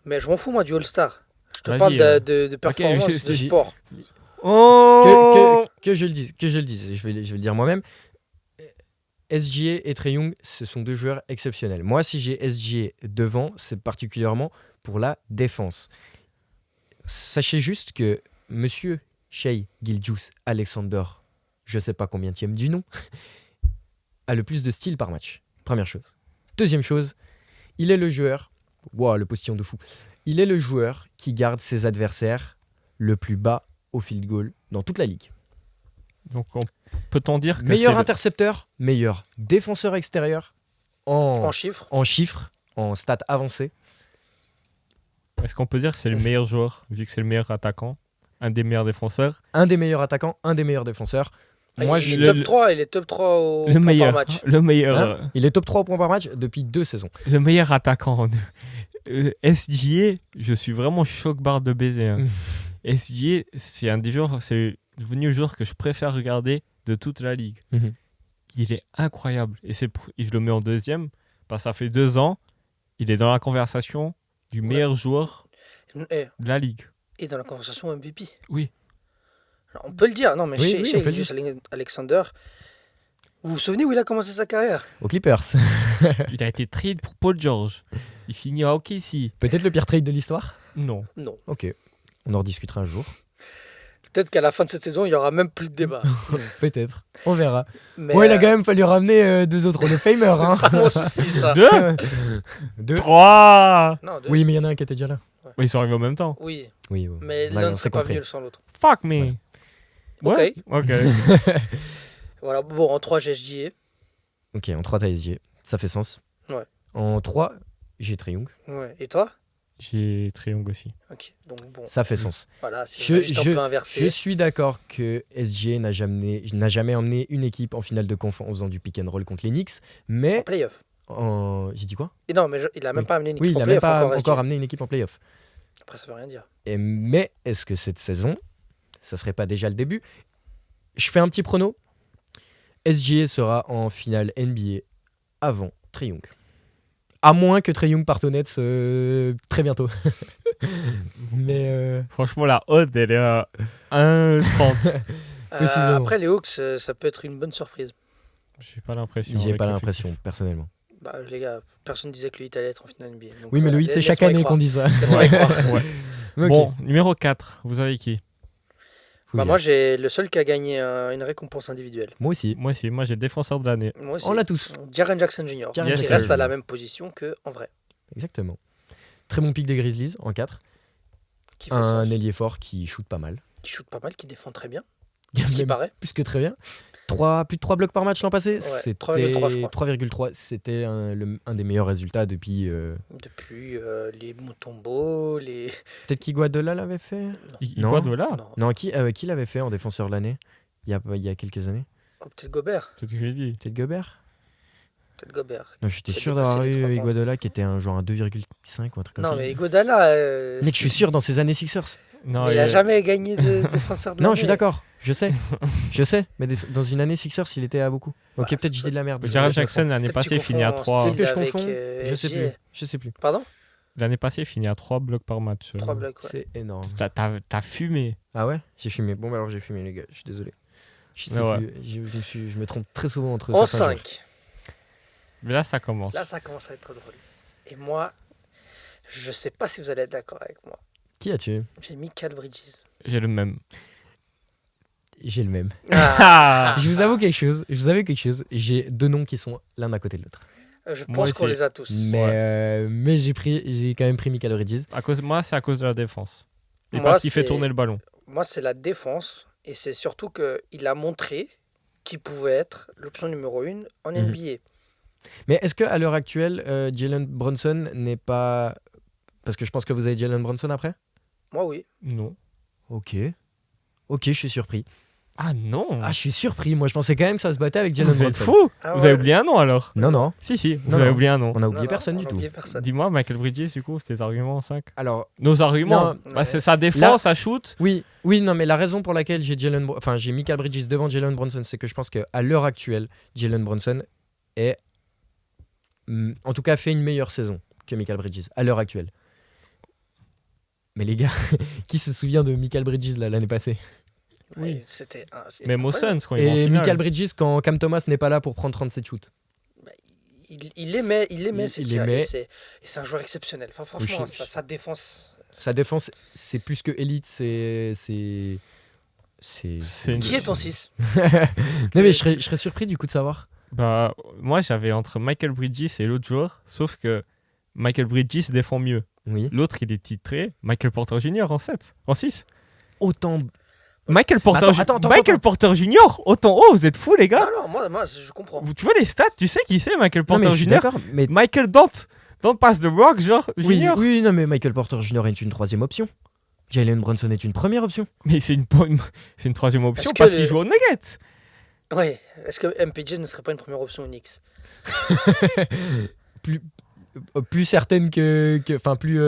Mais je m'en fous, moi, du All-Star. Je te Vas-y, parle de performance, je- de je- sport. Oh Que je le dise, je vais le dire moi-même. SGA et Trae Young, ce sont deux joueurs exceptionnels. Moi, si j'ai SGA devant, c'est particulièrement pour la défense. Sachez juste que monsieur Shai Gilgeous-Alexander, je sais pas combienième du nom, a le plus de steals par match. Première chose. Deuxième chose, il est le joueur, wow, le postillon de fou, il est le joueur qui garde ses adversaires le plus bas au field goal dans toute la ligue. Donc, peut-on dire que Meilleur c'est intercepteur, meilleur défenseur extérieur En chiffres. en chiffres, en stats avancées. Est-ce qu'on peut dire que c'est le meilleur joueur, vu que c'est le meilleur attaquant, un des meilleurs défenseurs, Un des meilleurs attaquants, un des meilleurs défenseurs. Moi, il, je- est top 3, il est top 3 au le point meilleur, par match. le meilleur, Hein il est top 3 au point par match depuis 2 saisons. le meilleur attaquant. SGA, je suis vraiment choc-barre de baiser. Hein. SGA, c'est un des joueurs, c'est devenu le joueur que je préfère regarder de toute la ligue. Mhm. Il est incroyable. Et je le mets en deuxième, parce que ça fait 2 ans, il est dans la conversation du meilleur joueur Et, de la ligue. et dans la conversation MVP. Oui. Alors, on peut le dire. Non, mais Oui, chez, oui, chez on peut le Gilgeous Alexander, vous vous souvenez où il a commencé sa carrière? Aux Clippers. Il a été trade pour Paul George. Il finit à OKC. Peut-être le pire trade de l'histoire. Non. Non. Ok, on en rediscutera un jour. Peut-être qu'à la fin de cette saison, il n'y aura même plus de débat. Peut-être, on verra. Mais, Ouais, il a quand même fallu ramener 2 autres Hall of Famers. Hein. pas mon souci, ça. 2 3. Non, deux. Oui, mais il y en a un qui était déjà là. Ils sont arrivés en même temps. Oui, Oui, oui. mais Là, l'un on ne s'est serait pas compris. venu sans l'autre. Fuck me. Ouais. Ok. Voilà, bon, en 3, j'ai SGA. Ok, en 3, t'as SGA. Ça fait sens. Ouais. En 3, j'ai Trae Young. Ouais. Et toi? J'ai Triangle aussi. Ok, donc bon, Ça fait sens. voilà, si Je- on a juste un je- peu inversé. Je suis d'accord que SGA n'a jamais emmené une équipe en finale de conf en faisant du pick and roll contre les Knicks, En mais playoff. j'ai dit quoi? Et non, mais il a même Oui. pas amené une Oui, équipe il en n'a même playoff pas encore encore amené une équipe en playoff. Après, ça veut rien dire. Mais est-ce que cette saison, ça serait pas déjà le début? Je fais un petit prono. SGA sera en finale NBA avant Trae Young. À moins que Trae Young parte au Nets très bientôt. Mais Franchement, la haute, elle est à 1,30. Possiblement. Après, les Hawks, ça peut être une bonne surprise. J'ai pas l'impression. j'ai avec pas l'effectif. l'impression, personnellement. Bah, les gars, personne disait que le Heat allait être en finale NBA. Donc, Oui, mais le voilà, 8, c'est chaque laisse-moi y année croire. qu'on dit ça. Laisse-moi y croire. Ouais. Ok. Bon, numéro 4, vous avez qui? Bah, moi, j'ai le seul qui a gagné une récompense individuelle. Moi aussi. Moi aussi, moi j'ai le défenseur de l'année. Moi aussi. On l'a tous. Jaren Jackson Jr. Jaren qui Jackson. reste à la même position qu'en vrai. Exactement. Très bon pick des Grizzlies en 4. Qui fait Un sens. ailier fort qui shoot pas mal. Qui shoot pas mal, qui défend très bien. Ce qui Même paraît. plus que très bien. Plus de 3 blocs par match l'an passé. C'était 3,3, je crois. 3,3. C'était un des meilleurs résultats depuis. Depuis les Mutombo, les. Peut-être qu'Iguadola l'avait fait. Non. Iguodala. Non, Non, qui l'avait fait en défenseur de l'année il y a quelques années? oh, peut-être Gobert. C'est ce que j'ai dit. Peut-être Gobert? Peut-être Gobert. Non, j'étais Qui a sûr dépassé d'avoir les eu 3 points. Iguadola qui était un genre un 2,5 ou un truc comme Non, ça. mais Iguodala. Mec, je suis sûr dans ces années Sixers. Non, il a jamais gagné de défenseur de Non, l'année. je suis d'accord. Je sais. Je sais. Mais dans une année Sixers, il était à beaucoup. Ok, Bah, peut-être c'est je dis de la merde. Jared Je sais Jackson, l'année Peut-être passée, tu finit à confonds 3. style que je avec, confonds. Je sais SGA. plus. Je sais plus. Pardon L'année passée, finit à 3 blocs par match. 3 blocs, ouais. C'est énorme. T'as fumé. Ah ouais? J'ai fumé. Bon, bah alors j'ai fumé, les gars. Je suis désolé. Je sais Ouais. plus. Je me trompe très souvent entre En certains joueurs. 5. Mais là, ça commence. Là, ça commence à être drôle. Et moi, je sais pas si vous allez être d'accord avec moi. Qui as-tu? J'ai mis Cal Bridges. J'ai le même. J'ai le même. Ah Je vous avoue quelque chose. J'ai 2 noms qui sont l'un à côté de l'autre. Je Moi pense qu'on aussi. les a tous. Mais j'ai quand même pris Michael Bridges. Moi, c'est à cause de la défense. Et Moi, parce qu'il fait c'est- tourner le ballon. Moi, c'est la défense. Et c'est surtout qu'il a montré qu'il pouvait être l'option numéro 1 en Mhm. NBA. Mais est-ce qu'à l'heure actuelle, Jalen Brunson n'est pas. Parce que je pense que vous avez Jalen Brunson après? Moi, oui. Non. Ok. Ok, je suis surpris. Ah non Ah, je suis surpris. Moi, je pensais quand même que ça se battait avec Jalen Vous êtes Brunson. fou Ah Vous ouais. avez oublié un nom alors Non, non. Si, vous Non, avez non. oublié un nom. On a oublié Non, personne non, du on a tout. oublié personne. Dis-moi, Michael Bridges, du coup, c'est tes arguments 5. Alors, Nos arguments, Non. Ouais. c'est sa défense, sa shoot. oui, non, mais la raison pour laquelle j'ai j'ai Michael Bridges devant Jalen Brunson, c'est que je pense qu'à l'heure actuelle, Jalen Brunson est, en tout cas, fait une meilleure saison que Michael Bridges à l'heure actuelle. Mais les gars, qui se souvient de Michael Bridges là, l'année passée? Oui. Ouais, c'était Même au incroyable. Suns, quand ils vont en Et finale. Michael Bridges quand Cam Thomas n'est pas là pour prendre 37 shoots. Il aimait Il ses tirs. aimait. Et c'est un joueur exceptionnel. Enfin, franchement, je- sa défense, Sa défense, c'est plus que élite, c'est. C'est une- Qui est ton 6? Non, mais je serais surpris du coup de savoir. Bah, moi, j'avais entre Michael Bridges et l'autre joueur, sauf que Michael Bridges défend mieux. Oui. L'autre, il est titré Michael Porter Jr. en 6. Autant. Michael Porter, Attends, Michael Porter Jr. autant haut, vous êtes fous, les gars. Non, moi, je comprends. Tu vois les stats, tu sais qui c'est Michael Non, Porter mais je suis Jr. d'accord, mais. Michael Don't pass the rock, genre, Oui, Junior. oui, non, mais Michael Porter Jr. est une troisième option. Jalen Brunson est une première option. Mais c'est une troisième option Est-ce que parce les- qu'il joue au Nuggets. Ouais, est-ce que MPJ ne serait pas une première option au Knicks? Plus certaine enfin, plus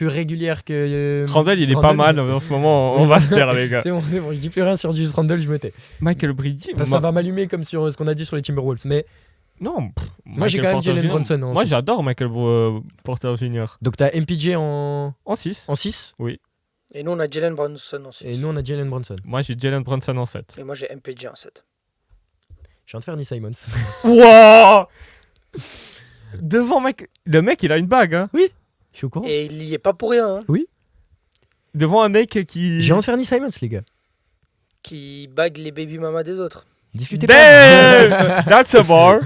régulière que. Randall, il est pas Randall. mal en ce moment, on va se taire, les gars. C'est bon, je dis plus rien sur Julius Randle, je me tais. Michael Bridges. Parce que ça va m'allumer comme sur ce qu'on a dit sur les Timberwolves. Mais Non. moi, j'ai quand même Jalen Brunson en Moi, 6. j'adore Michael Porter Jr. Donc, t'as MPJ en 6. 6 Et nous, on a Jalen Brunson en 6. et nous, on a Jalen Brunson. Moi, j'ai Jalen Brunson en 7. Et moi, j'ai MPJ en 7. Je viens de faire Nick Simons. Wow. Devant le mec, il a une bague, hein. Je suis au courant. Et il y est pas pour rien, hein, Devant un mec qui. J'ai envie de faire Nick Simons, les gars. qui bague les baby mamas des autres. Discutez pas. Damn! That's a bar.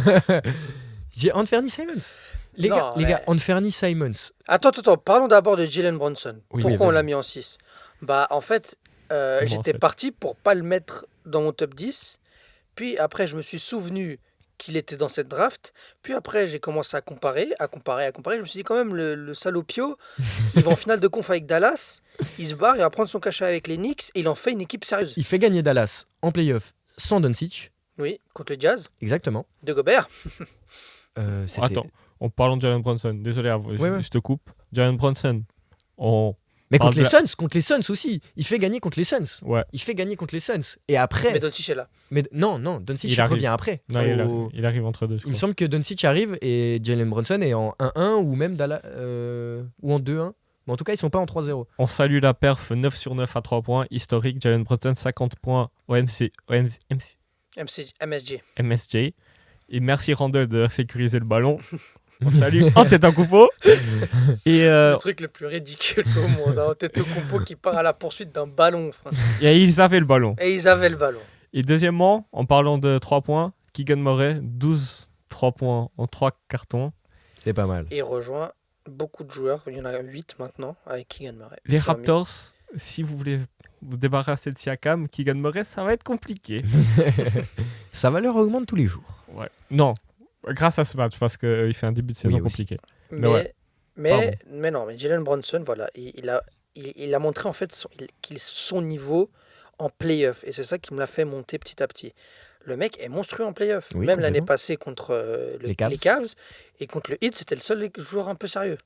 J'ai Anthony Simons. Les Non, gars, mais- Anthony Simons. Attends, parlons d'abord de Jalen Brunson. Oui, Pourquoi on vas-y. l'a mis en 6? Bah, en fait, j'étais sept. parti pour pas le mettre dans mon top 10. Puis après, je me suis souvenu qu'il était dans cette draft. Puis après, j'ai commencé à comparer. Je me suis dit, quand même, le salopio, il va en finale de conf avec Dallas. Il se barre, il va prendre son cachet avec les Knicks. Et il en fait une équipe sérieuse. Il fait gagner Dallas en playoff sans Doncic. Oui, contre le Jazz Exactement. de Gobert. C'était- Attends, en parlant de Jalen Brunson, désolé, Ouais. je te coupe. Jalen Brunson, Mais Parle contre de les Suns aussi. Il fait gagner contre les Suns. ouais. Il fait gagner contre les Suns. Et après. Mais Doncic est là. Mais non, Doncic Il arrive. revient après. Non, il arrive entre deux. Je Il me crois. semble que Doncic arrive et Jalen Brunson est en 1-1 ou même ou en 2-1. Mais en tout cas, ils sont pas en 3-0. On salue la perf 9 sur 9 à 3 points. Historique, Jalen Brunson, 50 points au MSG. MSJ. Et merci Randall de sécuriser le ballon. On salue Antetokounmpo. Et, Le truc le plus ridicule au monde. Hein. Antetokounmpo qui part à la poursuite d'un ballon. frère. et ils avaient le ballon. Et ils avaient le ballon. Et deuxièmement, en parlant de 3 points, Keegan Murray, 12 3 points en 3 cartons. C'est pas mal. Et il rejoint beaucoup de joueurs. Il y en a 8 maintenant avec Keegan Murray. Les Qui ont mis- Raptors, si vous voulez vous débarrasser de Siakam, Keegan Murray, ça va être compliqué. Sa valeur augmente tous les jours. Ouais. Non, grâce à ce match, parce qu'il fait un début de saison Oui, aussi. compliqué. Mais, ouais. mais non, mais Jalen Brunson, voilà, il a montré en fait son niveau en playoff. Et c'est ça qui me l'a fait monter petit à petit. Le mec est monstrueux en playoff. Oui, Même l'année complètement. passée contre Les Cavs. les Cavs. Et contre le Heat, c'était le seul joueur un peu sérieux.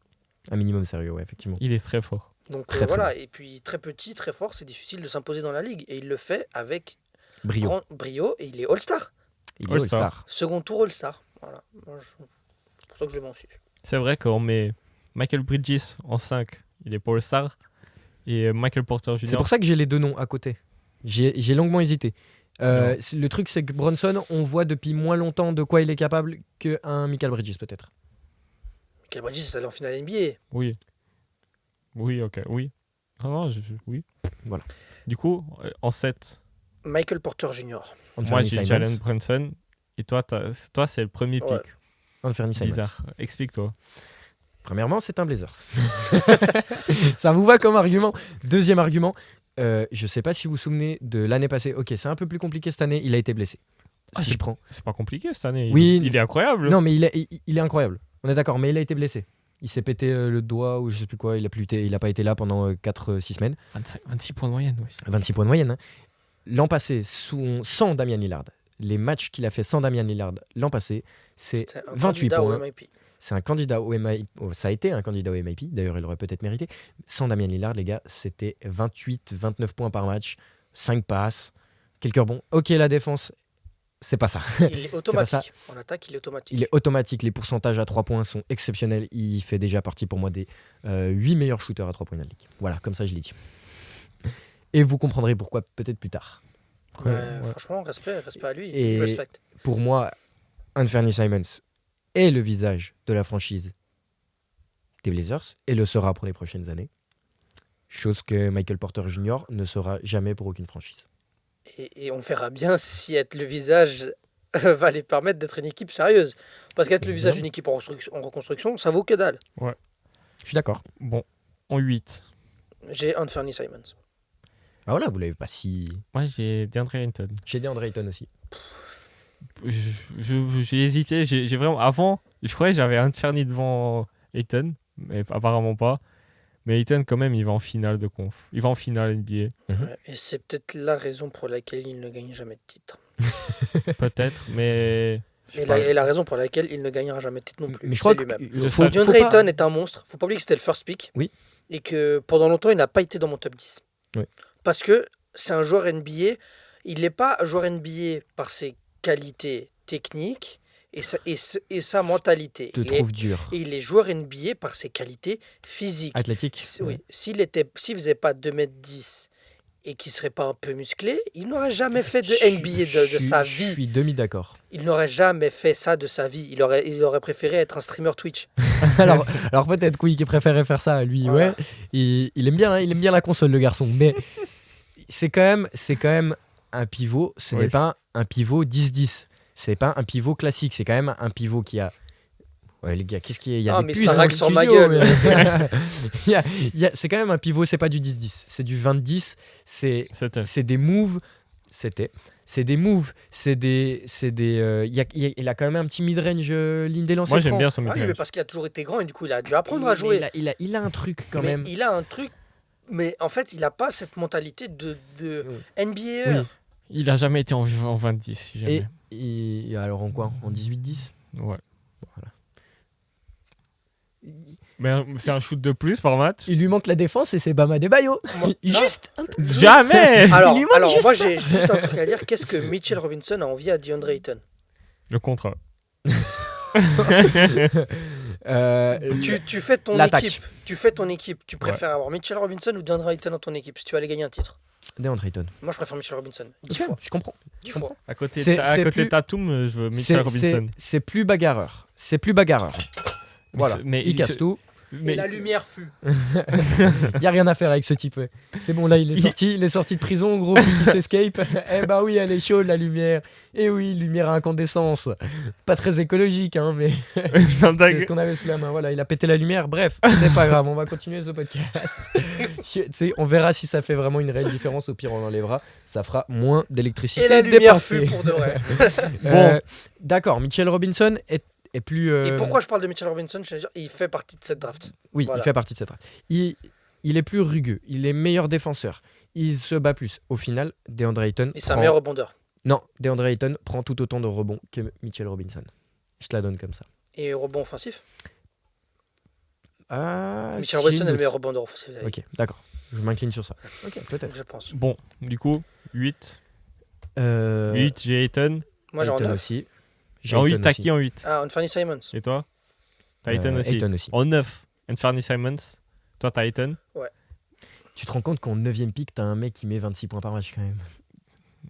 Un minimum sérieux, ouais, effectivement. Il est très fort. Donc Très, très voilà, et puis très petit, très fort, c'est difficile de s'imposer dans la ligue. Et il le fait avec Brio. grand brio et il est All-Star. Il est All-Star. All-Star. Second tour All-Star. Voilà. C'est pour ça que je le mets en 6. C'est vrai qu'on met Michael Bridges en 5, il est pour le star. Et Michael Porter Jr. C'est pour ça que j'ai les deux noms à côté. J'ai longuement hésité. Le truc, c'est que Brunson, on voit depuis moins longtemps de quoi il est capable qu'un Michael Bridges, peut-être. Michael Bridges est allé en finale NBA. Oui. Oui, ok, oui. Ah non, oui. Voilà. Du coup, en 7, Michael Porter Jr. moi j'ai Jalen Brunson. Et toi, c'est le premier Ouais. pick. Anthony Simons. Bizarre. Explique-toi. Premièrement, c'est un Blazers. Ça vous va comme argument. Deuxième argument, je sais pas si vous vous souvenez de l'année passée. Ok, c'est un peu plus compliqué cette année. Il a été blessé. Ah, Si je prends. C'est pas compliqué cette année. Oui. Il est incroyable. Non, mais il est incroyable. On est d'accord, mais il a été blessé. Il s'est pété le doigt ou je sais plus quoi. Il a pas été là pendant 4-6 semaines. 26 points de moyenne, oui. 26 points de moyenne. Hein. L'an passé, sans Damian Lillard, les matchs qu'il a fait sans Damian Lillard l'an passé, c'est C'était un 28 candidat au points. MIP. C'est un candidat au MIP. Ça a été un candidat au MIP. D'ailleurs, il aurait peut-être mérité. Sans Damian Lillard, les gars, c'était 28-29 points par match, 5 passes, quelques rebonds. Ok, la défense, c'est pas ça. Il est pas ça. automatique. En attaque, il est automatique. Il est automatique. Les pourcentages à 3 points sont exceptionnels. Il fait déjà partie pour moi des 8 meilleurs shooters à 3 points de la ligue. Voilà, comme ça, je l'ai dit. Et vous comprendrez pourquoi peut-être plus tard. Ouais, franchement, respect à lui. Et- Respect. Pour moi, Anthony Simons est le visage de la franchise des Blazers et le sera pour les prochaines années. Chose que Michael Porter Jr. ne sera jamais pour aucune franchise. Et on verra bien si être le visage va les permettre d'être une équipe sérieuse. Parce qu'être le visage d'une équipe en reconstruction, ça vaut que dalle. Je suis d'accord. Bon, en 8. J'ai Anthony Simons. Ah voilà, vous l'avez pas si... Moi, j'ai DeAndre Ayton. J'ai DeAndre Ayton aussi. J'ai hésité. J'ai vraiment... Avant, je croyais que j'avais Anthony devant Ayton, mais apparemment pas. Mais Ayton, quand même, il va en finale de conf. Il va en finale NBA. Ouais, et c'est peut-être la raison pour laquelle il ne gagne jamais de titre. Peut-être, mais... Et la raison pour laquelle il ne gagnera jamais de titre non plus. Mais je crois c'est que... lui-même. faut DeAndre pas- Ayton est un monstre. Faut pas oublier que c'était le first pick. Oui. Et que pendant longtemps, il n'a pas été dans mon top 10. Oui. Parce que c'est un joueur NBA. Il n'est pas joueur NBA par ses qualités techniques et sa mentalité. te trouve dur. Et il est joueur NBA par ses qualités physiques. Athlétique. Oui. S'il faisait pas 2m10 et qu'il serait pas un peu musclé, il n'aurait jamais fait de NBA de sa Je vie. suis demi-d'accord. Il n'aurait jamais fait ça de sa vie. Il aurait préféré être un streamer Twitch. alors peut-être oui, qu'il préférait faire ça, lui, Voilà. ouais. Il aime bien la console, le garçon. Mais c'est quand même un pivot. Ce n'est pas un pivot 10-10. C'est pas un pivot classique. C'est quand même un pivot qui a... Ouais, les gars, qu'est-ce qu'il y a? Il y a Ah, des mais puces c'est un dans le rack sur ma studio, gueule. mais- c'est quand même un pivot, c'est pas du 10-10. C'est du 20-10. C'est des moves. C'est des moves. Il a quand même un petit mid-range ligne des lancers Moi, j'aime francs. bien son Ah oui, mais mid-range. parce qu'il a toujours été grand et du coup, il a dû apprendre à jouer. Mais il a un truc quand Mais même. il a un truc, mais en fait, il n'a pas cette mentalité de NBA. Oui. Il a jamais été en 20-10, si jamais. Et alors en quoi? En 18-10? Ouais. Voilà. Mais c'est un shoot de plus par match. Il lui manque la défense et c'est Bam Adebayo. Moi- Juste un peu. Jamais. Alors, Il lui manque juste moi, ça. j'ai juste un truc à dire. Qu'est-ce que Mitchell Robinson a envie à DeAndre Ayton? Le contrat. Tu fais ton L'attaque. équipe. Tu fais ton équipe. Tu préfères avoir Mitchell Robinson ou DeAndre Ayton dans ton équipe si tu veux aller gagner un titre? DeAndre Ayton. Moi, je préfère Mitchell Robinson. 10 fois. Je comprends. 10 fois. À côté, C'est de plus- Tatum, je veux Mitchell Robinson. C'est plus bagarreur. Voilà. Mais il casse tout. Mais Et la lumière fut. Il n'y a rien à faire avec ce type. Ouais. C'est bon, là, il est sorti de prison, gros, il s'escape. Eh bah oui, elle est chaude, la lumière. Eh oui, lumière à incandescence. Pas très écologique, hein, mais c'est ce qu'on avait sous la main. Voilà, il a pété la lumière. Bref, c'est pas grave, on va continuer ce podcast. Tu sais, on verra si ça fait vraiment une réelle différence. Au pire, on enlèvera. Ça fera moins d'électricité Et la lumière dépensée. fut pour de vrai. Bon. D'accord, Mitchell Robinson est plus... Et pourquoi je parle de Mitchell Robinson? Je veux dire, il fait partie de cette draft. Oui, Voilà. il fait partie de cette race. Il est plus rugueux, il est meilleur défenseur, il se bat plus. Au final, DeAndre Ayton Et c'est un meilleur rebondeur. Non, DeAndre Ayton prend tout autant de rebonds que Mitchell Robinson. Je te la donne comme ça. Et rebond offensif. si, Mitchell Robinson est le doute. meilleur rebondeur offensif. Ok, d'accord. Je m'incline sur ça. Ok, peut-être. Je pense. bon, du coup, 8. Euh, 8, j'ai Ayton. Moi, j'ai en Ayton 9. aussi. En 8, Ayton t'as aussi. qui en 8? Ah, Anthony Simons. Et toi? T'as Ayton aussi. Ayton aussi. En 9, Anthony Simons. Toi, t'as Ayton. Tu te rends compte qu'en 9ème pick, t'as un mec qui met 26 points par match quand même.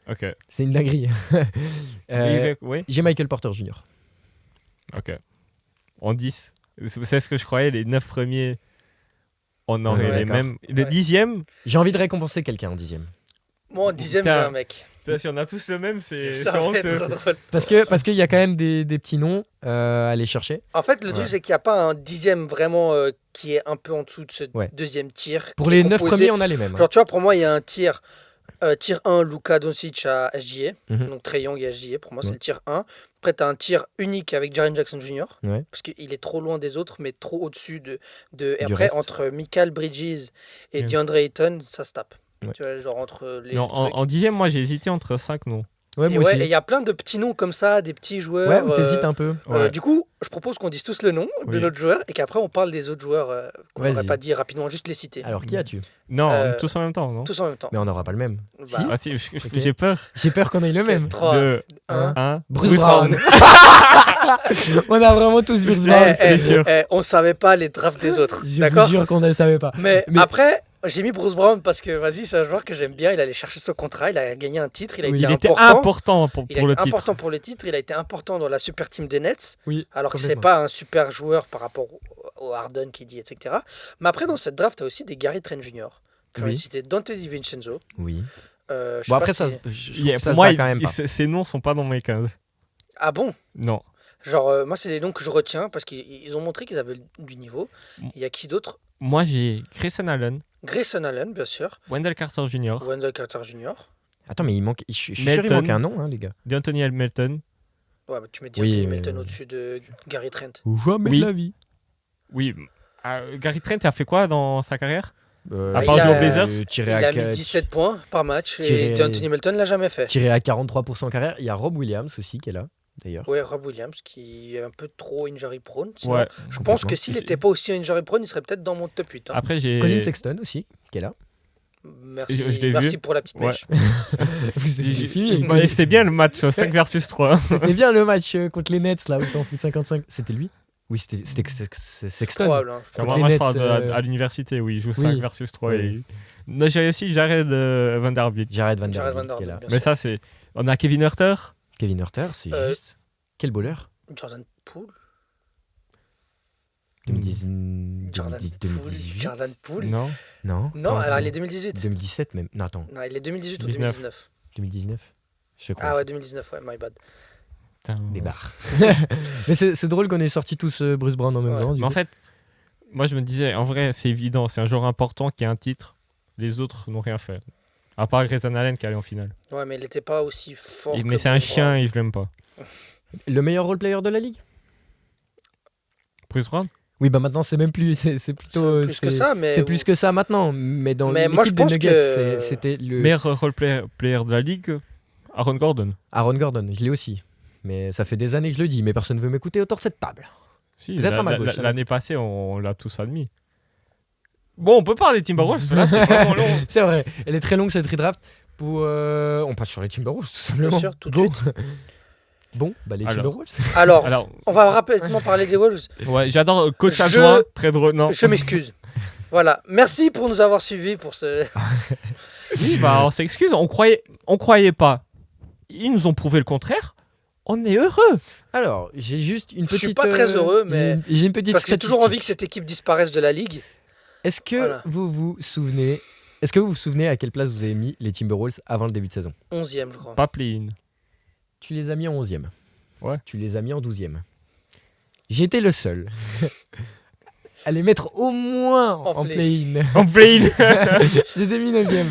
Ok. C'est une dinguerie. Oui. J'ai Michael Porter Jr. Ok. En 10. C'est ce que je croyais, les 9 premiers, on aurait Ouais, les d'accord. mêmes. Le Ouais. 10e, J'ai envie de récompenser quelqu'un en 10ème. Moi, en 10ème, j'ai Putain. un mec. si on a tous le même, c'est Ça va honteux. être drôle. Parce qu'il y a quand même des petits noms à aller chercher. En fait, le truc, Ouais. c'est qu'il n'y a pas un 10ème vraiment qui est un peu en dessous de ce Ouais. deuxième tir. Pour qui les est 9 composé- premiers, on a les mêmes. Genre, tu vois, pour moi, il y a un tir 1, Luka Doncic à SGA. Mhm. Donc, Trae Young et SGA. Pour moi, c'est Ouais. le tir 1. Après, tu as un tir unique avec Jaren Jackson Jr. Ouais. Parce qu'il est trop loin des autres, mais trop au-dessus et Du après, reste. entre Michael Bridges et Yes. DeAndre Ayton, ça se tape. Ouais. Tu vois, genre entre les Non, trucs. en 10e, moi, j'ai hésité entre 5 noms. Ouais, Et moi ouais, aussi. et il y a plein de petits noms comme ça, des petits joueurs. Ouais, où t'hésites un peu. Ouais. Du coup, je propose qu'on dise tous le nom de Oui. notre joueur et qu'après on parle des autres joueurs qu'on Vas-y. n'aurait pas dit rapidement, juste les citer. Alors, qui as-tu? Non, Euh, tous en même temps, non? Tous en même temps. Mais on n'aura pas le même. Bah, Si. Ah, si, Ok. j'ai peur. J'ai peur qu'on ait le même. 3, 2, 1. 1. Bruce Brown. On a vraiment tous Bruce Ouais, Brown. c'est sûr. On savait pas les drafts des autres, Je vous d'accord? jure qu'on ne le savait pas. Mais Mais- après, J'ai mis Bruce Brown parce que, vas-y, c'est un joueur que j'aime bien. Il allait chercher son contrat, il a gagné un titre, il a Oui, été Il était important. important pour Il a le été titre. important pour le titre, il a été important dans la super team des Nets, Oui, alors que c'est complètement. pas un super joueur par rapport au Harden qui dit, etc. Mais après, dans cette draft, tu as aussi des Gary Trent Jr. J'ai envie de citer Dante DiVincenzo. Oui. Je sais Bon, pas après, si- ça, je trouve que ça Pour se moi, bat quand même pas. ces noms sont pas dans mes 15. Ah bon? Non. Genre, moi, c'est les noms que je retiens parce qu'ils ont montré qu'ils avaient du niveau. Il y a qui d'autre? Moi, j'ai Grayson Allen, Grayson Allen, bien sûr. Wendell Carter Jr., Wendell Carter Jr. Attends, mais je suis sûr Melton. il manque un nom, hein, les gars. D'Anthony Hamilton. Ouais, bah, tu mets Oui, Anthony mais- Melton au-dessus de Gary Trent. Jamais Oui. de la vie. Oui. Gary Trent a fait quoi dans sa carrière? À part jouer aux Blazers, tiré Il à a mis 17 points par match Tiré- et Anthony Melton l'a jamais fait. tiré à 43% carrière. Il y a Rob Williams aussi qui est là, d'ailleurs. Ouais, Rob Williams qui est un peu trop injury prone. Sinon, Ouais. je pense que complètement. s'il n'était pas aussi injury prone, il serait peut-être dans mon top 8. hein. Après, j'ai. Colin Sexton aussi, qui est là. Merci, je l'ai merci vu. pour la petite Ouais. mèche. J'ai fini. Bah, c'était bien le match 5 versus 3. C'était bien le match contre les Nets, là, où t'en fous 55. C'était lui? Oui, c'était Sexton. Probable. hein. Contre Moi, les je parle Nets, à l'université, oui. Il joue oui. 5 versus 3. Oui. Et... Non, j'ai aussi Jared Vanderbilt. Jared Van Der Jared Bilt Van qui est Der là. Bilt, Mais ça, c'est. On a Kevin Hurter. Kevin Hurter, c'est Euh, juste. Quel bowler? Jordan Poole. 2018. Jordan Poole. Non. Non. Non, Attends, alors c'est il est 2018. 2017 même. Non, attends. Non, il est 2018 ou 19. 2019. 2019 Je crois. Ah ouais, 2019, ouais, my bad. Putain. Des barres. Mais c'est drôle qu'on ait sorti tous Bruce Brown en même Ouais. temps. du Mais en coup. fait, moi, je me disais, en vrai, c'est évident. C'est un joueur important qui a un titre. Les autres n'ont rien fait. À part Grayson Allen qui est allé en finale. Ouais, mais il n'était pas aussi fort. Mais que c'est un Bruce chien Brown. et je l'aime pas. Le meilleur role-player de la ligue? Bruce Brown. Oui, bah maintenant, c'est même plus. C'est plutôt. Plus que ça, mais. C'est plus que ça maintenant. Mais dans Mais moi, l'équipe je pense des Nuggets, que- c'était le. Meilleur role-player de la ligue, Aaron Gordon. Aaron Gordon, je l'ai aussi. Mais ça fait des années que je le dis, mais personne ne veut m'écouter autour de cette table. Si, Peut-être à ma gauche, ça va. L'année passée, on l'a tous admis. Bon, on peut parler des Timberwolves, là, c'est vraiment long. C'est vrai, elle est très longue cette redraft. On passe sur les Timberwolves tout simplement. Bien sûr, tout de Go. suite. Bon, bah les Alors. Timberwolves. Alors, Alors, on va rapidement parler des Wolves. ouais, j'adore coach Je- adjoint, très drôle. Non, Je m'excuse. Voilà, merci pour nous avoir suivis pour ce. oui, bah, on s'excuse, on croyait pas. Ils nous ont prouvé le contraire. On est heureux. Alors, j'ai juste une Je petite. suis pas très heureux, mais- j'ai une petite. Parce que j'ai toujours statistique. envie que cette équipe disparaisse de la ligue. Est-ce que Voilà. vous vous souvenez à quelle place vous avez mis les Timberwolves avant le début de saison? 11e, je crois. Pas play-in. Tu les as mis en 11e. Ouais. Tu les as mis en 12e. J'étais le seul à les mettre au moins En en play. play-in. En play-in. Je les ai mis 9e.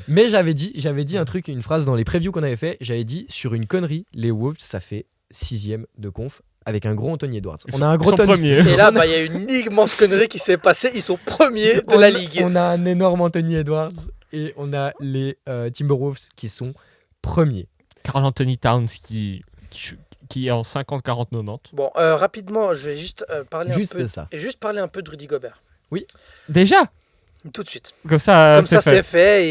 Mais j'avais dit un truc, une phrase dans les previews qu'on avait fait. J'avais dit, sur une connerie, les Wolves, ça fait 6e de conf avec un gros Anthony Edwards. On a un gros Son Tony. premier. Et là, bah, il y a une immense connerie qui s'est passée. Ils sont premiers de la ligue. On a un énorme Anthony Edwards et on a les Timberwolves qui sont premiers. Karl Anthony Towns qui est en 50-40-90. Bon, rapidement, je vais juste parler Juste un peu. ça. Et juste parler un peu de Rudy Gobert. Déjà, Tout de suite. comme ça, Comme ça, c'est fait. c'est fait.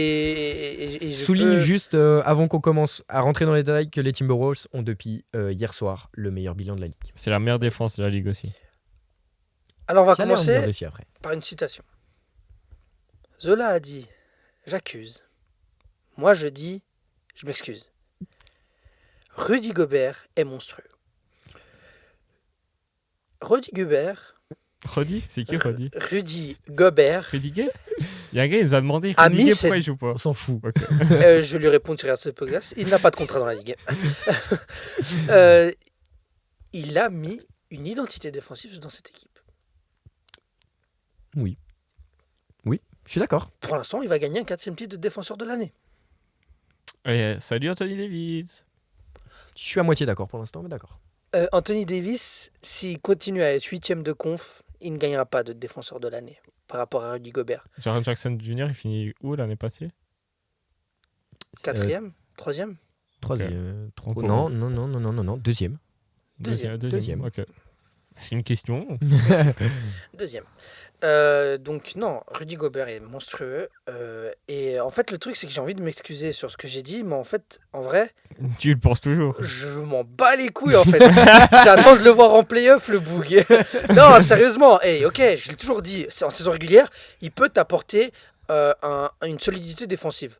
Et je Souligne peux- juste, avant qu'on commence à rentrer dans les détails, que les Timberwolves ont depuis hier soir le meilleur bilan de la ligue. C'est la meilleure défense de la ligue aussi. Alors, on va J'allais en dire commencer dessus après. par une citation. Zola a dit « J'accuse ». Moi, je dis « Je m'excuse ». Rudy Gobert est monstrueux. Rudy Gobert, Rodi, c'est qui Rodi Rudy Gobert, Rudy Gay. Il y a un gars, il nous a demandé A Rudy mis Gay, cette- pourquoi il joue pas. On s'en fout. Ok. je lui réponds sur ce podcast, il n'a pas de contrat dans la ligue. Il a mis une identité défensive dans cette équipe. Je suis d'accord. Pour l'instant, il va gagner un 4e titre de défenseur de l'année. Salut Anthony Davis. Je suis à moitié d'accord pour l'instant, mais d'accord. Anthony Davis, s'il continue à être 8e de conf, il ne gagnera pas de défenseur de l'année par rapport à Rudy Gobert. Jaren Jackson Jr., il finit où l'année passée 4e 3e Troisième. On peut- Non. Deuxième. Deuxième. Ok. C'est une question. 2e. Donc non, Rudy Gobert est monstrueux. Et en fait, le truc, c'est que j'ai envie de m'excuser sur ce que j'ai dit, mais en vrai, Tu le penses toujours. je m'en bats les couilles en fait. J'attends de le voir en playoff, le boug. Non, sérieusement, ok, je l'ai toujours dit, c'est en saison régulière, il peut t'apporter une solidité défensive.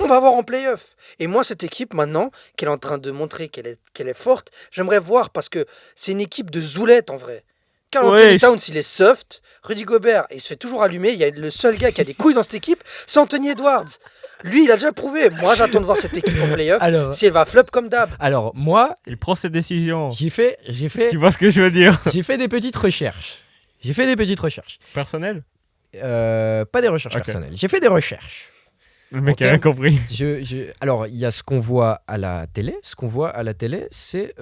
On va voir en play-off. Et moi, cette équipe, maintenant, qu'elle est en train de montrer qu'elle est forte, j'aimerais voir parce que c'est une équipe de zoulettes en vrai. Carl Anthony Towns, il est soft. Rudy Gobert, il se fait toujours allumer. Il y a le seul gars qui a des couilles dans cette équipe, c'est Anthony Edwards. Lui, il a déjà prouvé. Moi, j'attends de voir cette équipe en play-off. Si elle va flop comme d'hab. Alors, moi, Il prend ses décisions. j'ai fait, Tu vois ce que je veux dire? j'ai fait des petites recherches. Personnel? Pas des recherches Ok. personnelles. J'ai fait des recherches. Le mec En a rien termes- compris. Alors, il y a ce qu'on voit à la télé. Ce qu'on voit à la télé, c'est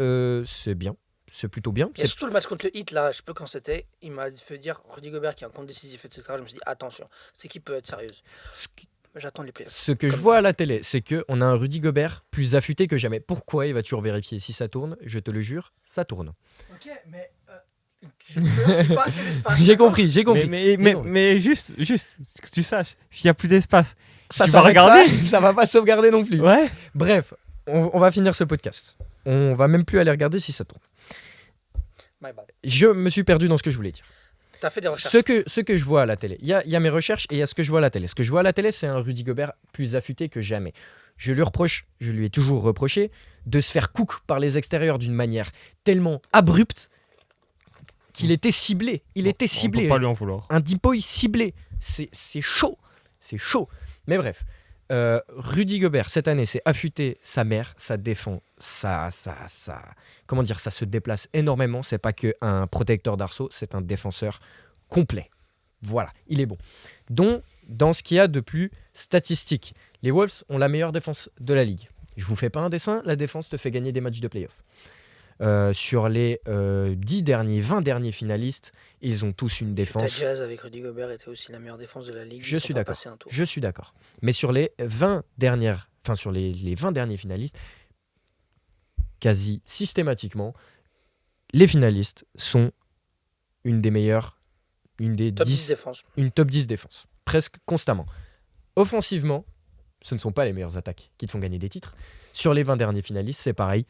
bien. C'est plutôt bien. Et surtout le match contre le Heat, là, je sais pas quand c'était, il m'a fait dire Rudy Gobert qui est un compte décisif, etc. Je me suis dit, attention, cette équipe peut être sérieuse. Mais j'attends les playoffs. Ce que je vois à la télé, c'est qu'on a un Rudy Gobert plus affûté que jamais. Pourquoi? Il va toujours vérifier si ça tourne. Je te le jure, ça tourne. Ok, mais. Pas assez d'espace. J'ai compris, j'ai compris. Mais juste que tu saches, s'il n'y a plus d'espace, Ça tu vas s'arrête regarder. là, ça va pas sauvegarder non plus. Ouais. Bref, on va finir ce podcast. On va même plus aller regarder si ça tourne. My bad. Je me suis perdu dans ce que je voulais dire. T'as fait des recherches. Ce que je vois à la télé, il y a mes recherches et il y a ce que je vois à la télé. Ce que je vois à la télé, c'est un Rudy Gobert plus affûté que jamais. Je lui ai toujours reproché de se faire cook par les extérieurs d'une manière tellement abrupte qu'il était ciblé. Il était On ciblé. peut pas lui en vouloir. Un deep boy ciblé. C'est chaud. C'est chaud. Mais bref, Rudy Gobert, cette année, c'est affûté sa mère, ça défend, comment dire, ça se déplace énormément. C'est pas qu'un protecteur d'arceau, c'est un défenseur complet. Voilà, il est bon. Donc, dans ce qu'il y a de plus statistique, les Wolves ont la meilleure défense de la ligue. Je vous fais pas un dessin, la défense te fait gagner des matchs de playoff. Sur les 20 derniers finalistes, ils ont tous une Ta défense. Jazz avec Rudy Gobert était aussi la meilleure défense de la ligue. Je Ils sont suis pas d'accord. passés un tour. Je suis d'accord. Mais sur les 20 dernières, enfin sur les 20 derniers finalistes, quasi systématiquement, les finalistes sont une des meilleures, une des Top 10 10, défense. une top 10 défense, presque constamment. Offensivement, ce ne sont pas les meilleures attaques qui te font gagner des titres. Sur les 20 derniers finalistes, c'est pareil.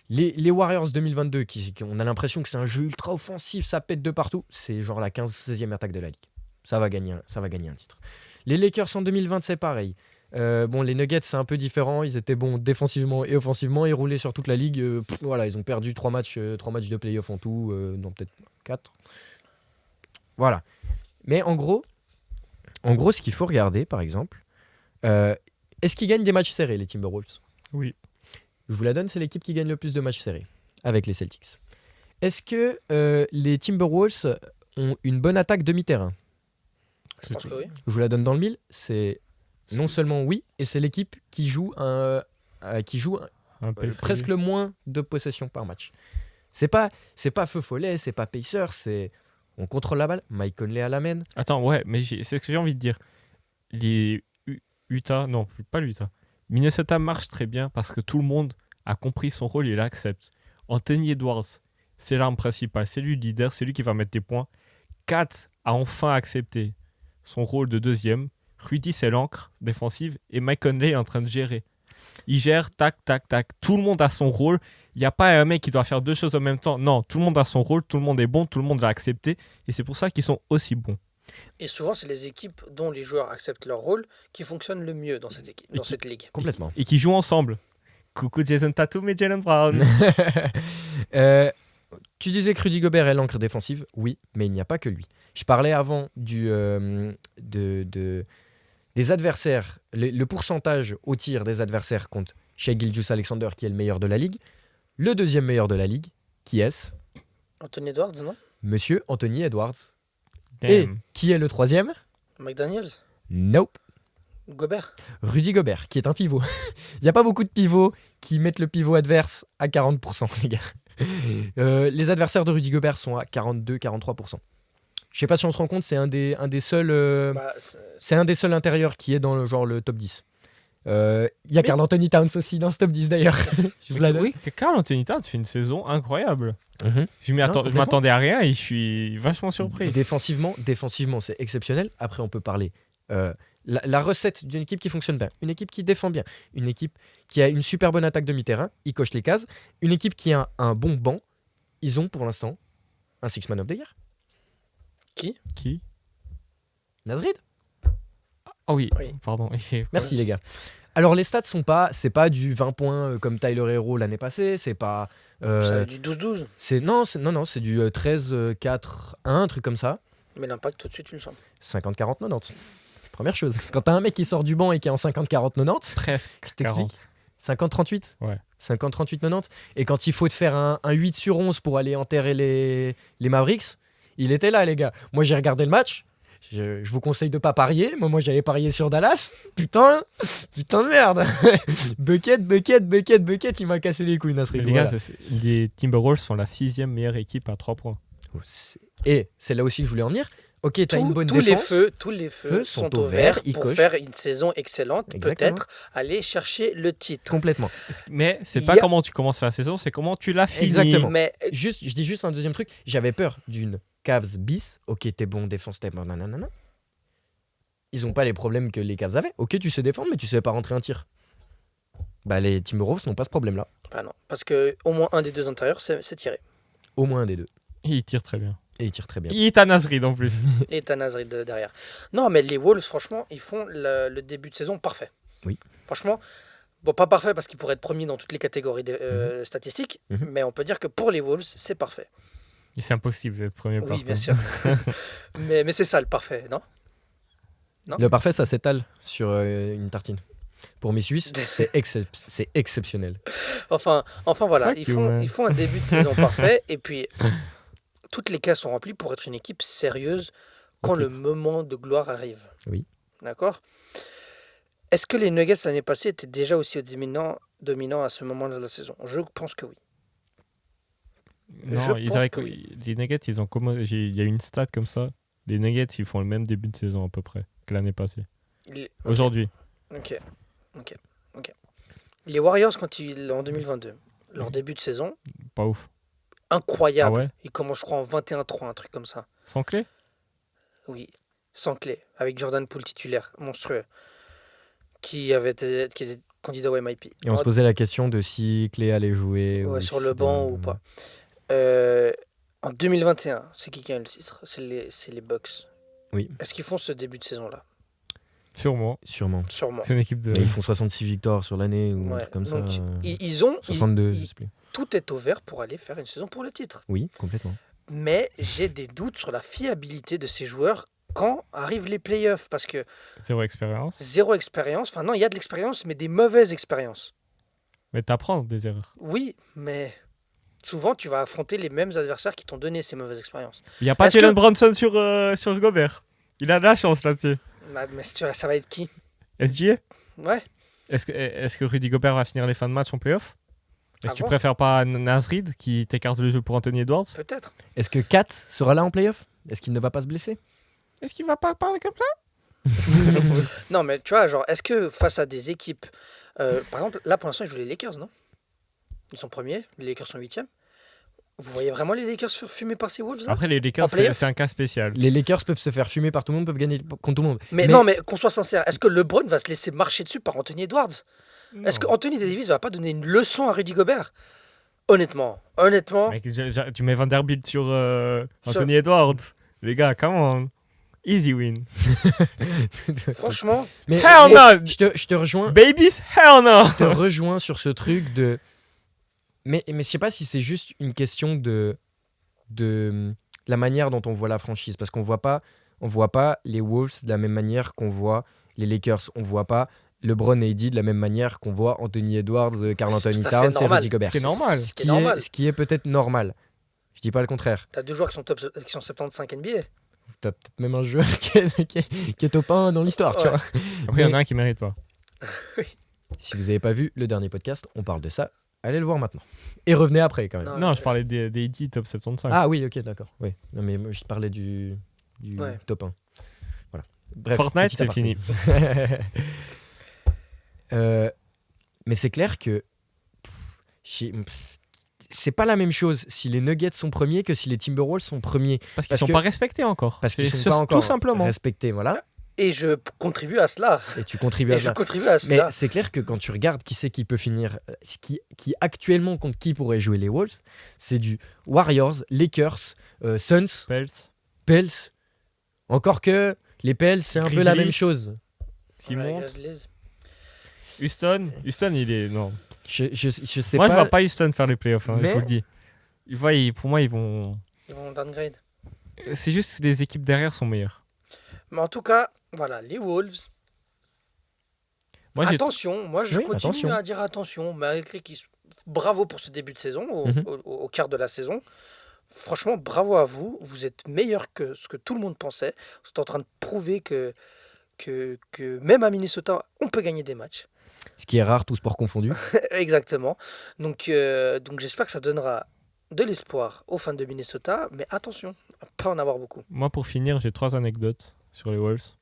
Les Warriors 2022, on a l'impression que c'est un jeu ultra offensif, ça pète de partout. C'est genre la 15-16e attaque de la ligue. Ça va gagner un titre. Les Lakers en 2020, c'est pareil. Les Nuggets, c'est un peu différent. Ils étaient bons défensivement et offensivement. Ils roulaient sur toute la ligue. Voilà, ils ont perdu 3 matchs de play-off en tout. Non, peut-être 4. Voilà. Mais en gros, ce qu'il faut regarder, par exemple, est-ce qu'ils gagnent des matchs serrés, les Timberwolves? Oui. Je vous la donne, c'est l'équipe qui gagne le plus de matchs serrés avec les Celtics. Est-ce que les Timberwolves ont une bonne attaque demi-terrain? Je pense que oui. Je vous la donne dans le mille. C'est non seulement oui, et c'est l'équipe qui joue presque le moins de possessions par match. C'est pas Feu Follet, c'est pas Pacers, c'est on contrôle la balle. Mike Conley à la main. Attends, ouais, mais c'est ce que j'ai envie de dire. Les Utah, non, pas l'Utah. Minnesota marche très bien parce que tout le monde a compris son rôle et l'accepte. Anthony Edwards, c'est l'arme principale, c'est lui le leader, c'est lui qui va mettre des points. Kat a enfin accepté son rôle de deuxième. Rudy, c'est l'encre défensive et Mike Conley est en train de gérer. Il gère, tac, tac, tac. Tout le monde a son rôle. Il n'y a pas un mec qui doit faire deux choses en même temps. Non, tout le monde a son rôle, tout le monde est bon, tout le monde l'a accepté. Et c'est pour ça qu'ils sont aussi bons. Et souvent, c'est les équipes dont les joueurs acceptent leur rôle qui fonctionnent le mieux dans cette équipe, dans cette ligue. Complètement. Et qui jouent ensemble. Coucou Jason Tatum et Jalen Brown. Tu disais que Rudy Gobert est l'encre défensive. Oui, mais il n'y a pas que lui. Je parlais avant des adversaires, le pourcentage au tir des adversaires contre Shai Gilgeous-Alexander, qui est le meilleur de la ligue. Le deuxième meilleur de la ligue, qui est-ce? Anthony Edwards, non? Monsieur Anthony Edwards. Damn. Et qui est le troisième? McDaniels? Nope. Gobert? Rudy Gobert, qui est un pivot. Il n'y a pas beaucoup de pivots qui mettent le pivot adverse à 40%, les gars. Les adversaires de Rudy Gobert sont à 42-43%. Je sais pas si on se rend compte, c'est un des seuls c'est un des seuls intérieurs qui est dans le top 10. Il y a Karl Anthony Towns aussi dans ce top 10 d'ailleurs. Je vous la donne. Oui, Karl Anthony Towns fait une saison incroyable. Mhm. Je m'attendais à rien et je suis vachement surpris. Défensivement, c'est exceptionnel. Après, on peut parler la recette d'une équipe qui fonctionne bien, une équipe qui défend bien, une équipe qui a une super bonne attaque demi-terrain, ils cochent les cases, une équipe qui a un bon banc. Ils ont pour l'instant un Six Man of the Year. Qui? Naz Reid. Ah oui, Oui. pardon. Merci les gars. Alors les stats c'est pas du 20 points comme Tyler Hero l'année passée, c'est pas Ça du 12-12. c'est du 13-4-1, un truc comme ça. Mais l'impact, tout de suite, tu le sens. 50-40-90. Première chose, quand t'as un mec qui sort du banc et qui est en 50-40-90, Presque je t'explique. 40. 50-38 Ouais. 50-38-90. Et quand il faut te faire un 8 sur 11 pour aller enterrer les Mavericks, il était là, les gars. Moi, j'ai regardé le match. Je vous conseille de pas parier. Moi, j'avais parié sur Dallas. Putain de merde. Bucket, il m'a cassé les couilles, Nasrid. Les Voilà. gars, les Timberwolves sont la 6e meilleure équipe à 3 points. Et c'est là aussi que je voulais en venir. Ok, t'as une bonne tous défense. tous les feux sont au vert, vert ils pour cochent. faire une saison excellente, Exactement. peut-être aller chercher le titre. Complètement. Mais c'est Il pas y a- comment tu commences la saison, c'est comment tu l'as fini. Exactement. Mais Je dis juste un deuxième truc. J'avais peur d'une Cavs bis. Ok, t'es bon, défense, t'es bon, nanana. Ils ont pas les problèmes que les Cavs avaient. Ok, tu sais défendre, mais tu sais pas rentrer un tir. Bah, les Timberwolves n'ont pas ce problème-là. bah non, parce que au moins un des deux intérieurs c'est tiré. Au moins un des deux. Il tire très bien. Et ils tirent très bien. Il est à Nasrid en plus. Et Tanazri derrière. Non, mais les Wolves, franchement, ils font le début de saison parfait. Oui. Franchement, bon, pas parfait parce qu'ils pourraient être premiers dans toutes les catégories statistiques, Mhm. mais on peut dire que pour les Wolves, c'est parfait. C'est impossible d'être premier Oui, partant. bien sûr. mais c'est ça le parfait, non? Non. Le parfait, ça s'étale sur une tartine. Pour mes Suisses, c'est exceptionnel. Enfin voilà, Fuck you, man. ils font un début de saison parfait et puis toutes les cases sont remplies pour être une équipe sérieuse quand Ok. le moment de gloire arrive. Oui. D'accord. Est-ce que les Nuggets l'année passée étaient déjà aussi dominants à ce moment de la saison? Je pense que oui. Non, Je ils pense avaient que oui. les Nuggets, ils ont il y a une stat comme ça. Les Nuggets, ils font le même début de saison à peu près que l'année passée. Ok. Aujourd'hui. Ok. Les Warriors, en 2022, leur début de saison, Pas ouf. incroyable. Ah ouais. Ils commencent, je crois, en 21-3, un truc comme ça. Sans clé. Oui, sans clé, avec Jordan Poole titulaire, monstrueux, qui était candidat au MIP. Et on se posait la question de si Clé allait jouer. Ouais, ou sur si le banc de- ou pas. En 2021, c'est qui a eu le titre? C'est les Bucks. Oui. Est-ce qu'ils font ce début de saison-là? Sûrement. Sûrement. Sûrement. C'est une équipe de. Mais ils font 66 victoires sur l'année ou un Ouais. truc comme Donc, ça. ils ont 62, ils- je sais plus. tout est ouvert pour aller faire une saison pour le titre. Oui, complètement. Mais j'ai des doutes sur la fiabilité de ces joueurs quand arrivent les playoffs. Parce que Zéro expérience. zéro expérience, enfin non, il y a de l'expérience, mais des mauvaises expériences. Mais t'apprends des erreurs. Oui, mais souvent tu vas affronter les mêmes adversaires qui t'ont donné ces mauvaises expériences. Il n'y a pas Est-ce Jalen que- Brunson sur Gobert. Il a de la chance là-dessus. Mais ça va être qui? SGA. Ouais. Est-ce que Rudy Gobert va finir les fins de match en playoff? Est-ce À que tu voir. préfères pas Nasrid qui t'écarte le jeu pour Anthony Edwards? Peut-être. Est-ce que Kat sera là en playoff? Est-ce qu'il ne va pas se blesser? Est-ce qu'il va pas parler comme ça? Non, mais tu vois, genre, est-ce que face à des équipes. Par exemple, là pour l'instant, ils jouent les Lakers, non? Ils sont premiers, les Lakers sont 8e. Vous voyez vraiment les Lakers se faire fumer par ces Wolves là? Après, les Lakers, En playoff c'est un cas spécial. Les Lakers peuvent se faire fumer par tout le monde, peuvent gagner contre tout le monde. Mais non, mais qu'on soit sincère, est-ce que LeBron va se laisser marcher dessus par Anthony Edwards? Est-ce que Anthony Davis va pas donner une leçon à Rudy Gobert? Honnêtement. Mec, tu mets Vanderbilt sur Anthony Edwards. Les gars, come on. Easy win. Franchement, Mais Hell no! je te rejoins. Babies, hell no! Je te rejoins sur ce truc de. Mais je sais pas si c'est juste une question de la manière dont on voit la franchise. Parce qu'on voit pas les Wolves de la même manière qu'on voit les Lakers. On voit pas LeBron et AD de la même manière qu'on voit Anthony Edwards, Karl C'est Anthony tout à fait Towns et normal. Rudy Gobert. Ce qui est normal. Ce qui est normal. Ce qui est peut-être normal. Je dis pas le contraire. T'as deux joueurs qui sont 75 NBA. T'as peut-être même un joueur qui est top 1 dans l'histoire, tu Ouais. vois. Après, il y en a un qui mérite pas. Si vous avez pas vu le dernier podcast, on parle de ça. Allez le voir maintenant. Et revenez après quand même. Non. Non, je parlais des AD top 75. Ah oui, ok, d'accord. Oui. Non, mais moi, je parlais du Ouais. top 1. Voilà. Bref, Fortnite, petit c'est aparté. fini. Mais c'est clair que c'est pas la même chose si les Nuggets sont premiers que si les Timberwolves sont premiers. Parce qu'ils Parce sont que- pas respectés encore. Parce qu'ils C'est sont pas encore tout simplement. respectés, voilà. Et je contribue à cela. Et tu contribues à Et je ça. contribue à Mais cela. c'est clair que quand tu regardes qui c'est qui peut finir, qui actuellement contre qui pourrait jouer les Wolves, c'est du Warriors, Lakers, Suns, Pels. Pels. Encore que les Pels, c'est un peu la Grizzlies. même chose. S'ils Ouais, montent. Grizzlies. Houston, il est. Non. Je sais Moi, je pas. vois pas Houston faire les playoffs, hein, Mais- je vous le dis. Pour moi, ils vont. Ils vont downgrade. C'est juste que les équipes derrière sont meilleures. Mais en tout cas, voilà, les Wolves. Moi, j'ai Attention, moi je Oui, continue attention. à dire attention, malgré qu'ils bravo pour ce début de saison, Mhm. au quart de la saison. Franchement, bravo à vous. Vous êtes meilleur que ce que tout le monde pensait. Vous êtes en train de prouver que même à Minnesota, on peut gagner des matchs. Ce qui est rare, tout sport confondu. Exactement. Donc j'espère que ça donnera de l'espoir aux fans de Minnesota, mais attention, à pas en avoir beaucoup. Moi, pour finir, j'ai 3 anecdotes sur les Wolves.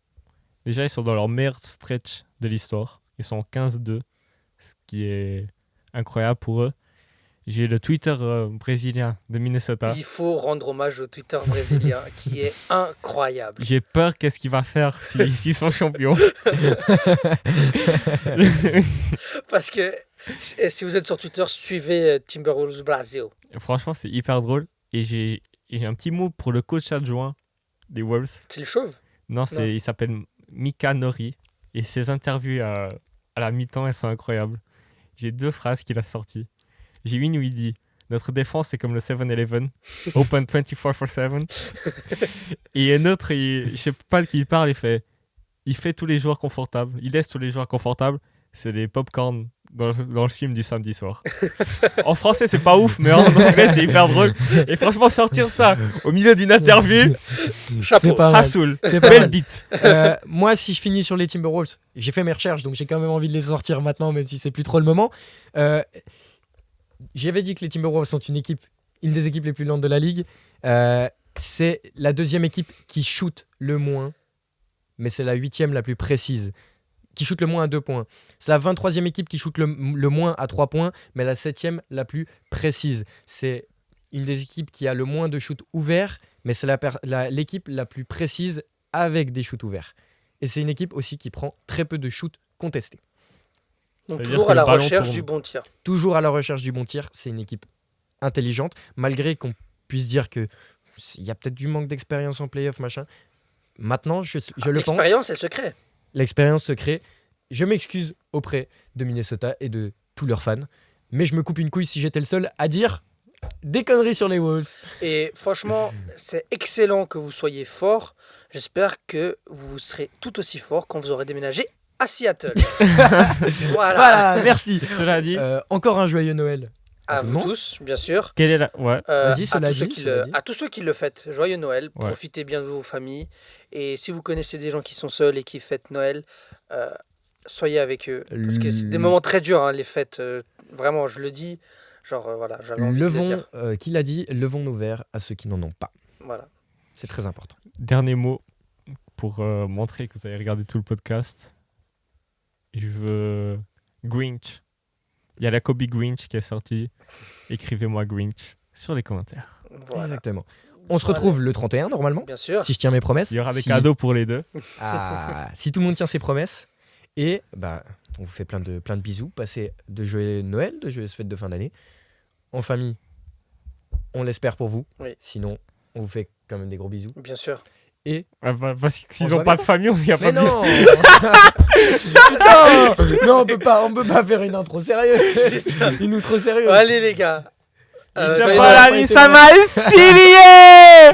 Déjà, ils sont dans leur meilleur stretch de l'histoire. Ils sont en 15-2, ce qui est incroyable pour eux. J'ai le Twitter brésilien de Minnesota. Il faut rendre hommage au Twitter brésilien qui est incroyable. J'ai peur qu'est-ce qu'il va faire s'ils sont champions. Parce que si vous êtes sur Twitter, suivez Timberwolves Brasil. Franchement, c'est hyper drôle. Et j'ai un petit mot pour le coach adjoint des Wolves. C'est le chauve. Non, Non. il s'appelle Mika Nori. Et ses interviews à la mi-temps, elles sont incroyables. J'ai 2 phrases qu'il a sorties. J'ai une où il dit « Notre défense, c'est comme le 7-Eleven, open 24/7. » Et un autre, je sais pas de qui il parle, il fait tous les joueurs confortables. Il laisse tous les joueurs confortables. C'est des popcorn dans le film du samedi soir. En français, c'est pas ouf, mais en anglais, c'est hyper drôle. Et franchement, sortir ça au milieu d'une interview, Chapeau. C'est pas mal. Hassoul, C'est pas belle mal. bite. Moi, si je finis sur les Timberwolves, j'ai fait mes recherches, donc j'ai quand même envie de les sortir maintenant, même si c'est plus trop le moment. J'avais dit que les Timberwolves sont une des équipes les plus lentes de la ligue. C'est la deuxième équipe qui shoot le moins, mais c'est la 8e la plus précise. Qui shoot le moins à 2 points. C'est la 23e équipe qui shoot le moins à 3 points, mais la 7e la plus précise. C'est une des équipes qui a le moins de shoots ouverts, mais c'est l'équipe la plus précise avec des shoots ouverts. Et c'est une équipe aussi qui prend très peu de shoots contestés. Donc Ça veut toujours dire à que la le ballon recherche tourne. du bon tir. Toujours à la recherche du bon tir, c'est une équipe intelligente, malgré qu'on puisse dire qu'il y a peut-être du manque d'expérience en playoff, machin. Maintenant, je le pense. L'expérience est le secret. L'expérience se crée. Je m'excuse auprès de Minnesota et de tous leurs fans, mais je me coupe une couille si j'étais le seul à dire des conneries sur les Wolves. Et franchement, c'est excellent que vous soyez fort. J'espère que vous serez tout aussi fort quand vous aurez déménagé à Seattle. Voilà. Voilà, merci. Cela dit, Encore un joyeux Noël. À tout le vous monde. tous, bien sûr. quelle est la... Ouais. Vas-y, À cela tous ceux dit, qui cela le- dit. à tous ceux qui le fêtent, joyeux Noël. Ouais. Profitez bien de vos familles. Et si vous connaissez des gens qui sont seuls et qui fêtent Noël, soyez avec eux. Parce que c'est des moments très durs, hein, les fêtes. Vraiment, je le dis. Genre, voilà, j'avais envie de le dire. Qui l'a dit, levons nos verres à ceux qui n'en ont pas. Voilà. C'est très important. Dernier mot pour montrer que vous avez regardé tout le podcast. Je veux Grinch. Il y a la Kobe Grinch qui est sortie. Écrivez-moi Grinch sur les commentaires. Voilà. Exactement. On se retrouve le 31 normalement, Bien sûr. si je tiens mes promesses. Il y aura des Si- cadeaux pour les deux. Si tout le monde tient ses promesses. Et on vous fait plein de bisous. Passez de joyeux Noël, de joyeuses fêtes de fin d'année. En famille, on l'espère pour vous. Oui. Sinon, on vous fait quand même des gros bisous. Bien sûr. Et Parce que On s'ils se n'ont voit pas de famille, il n'y a mais pas de non Putain Non, on peut pas faire une intro sérieuse. Une outro sérieuse. Allez, les gars. Ça joyeux va, Noël. la Nisama Silie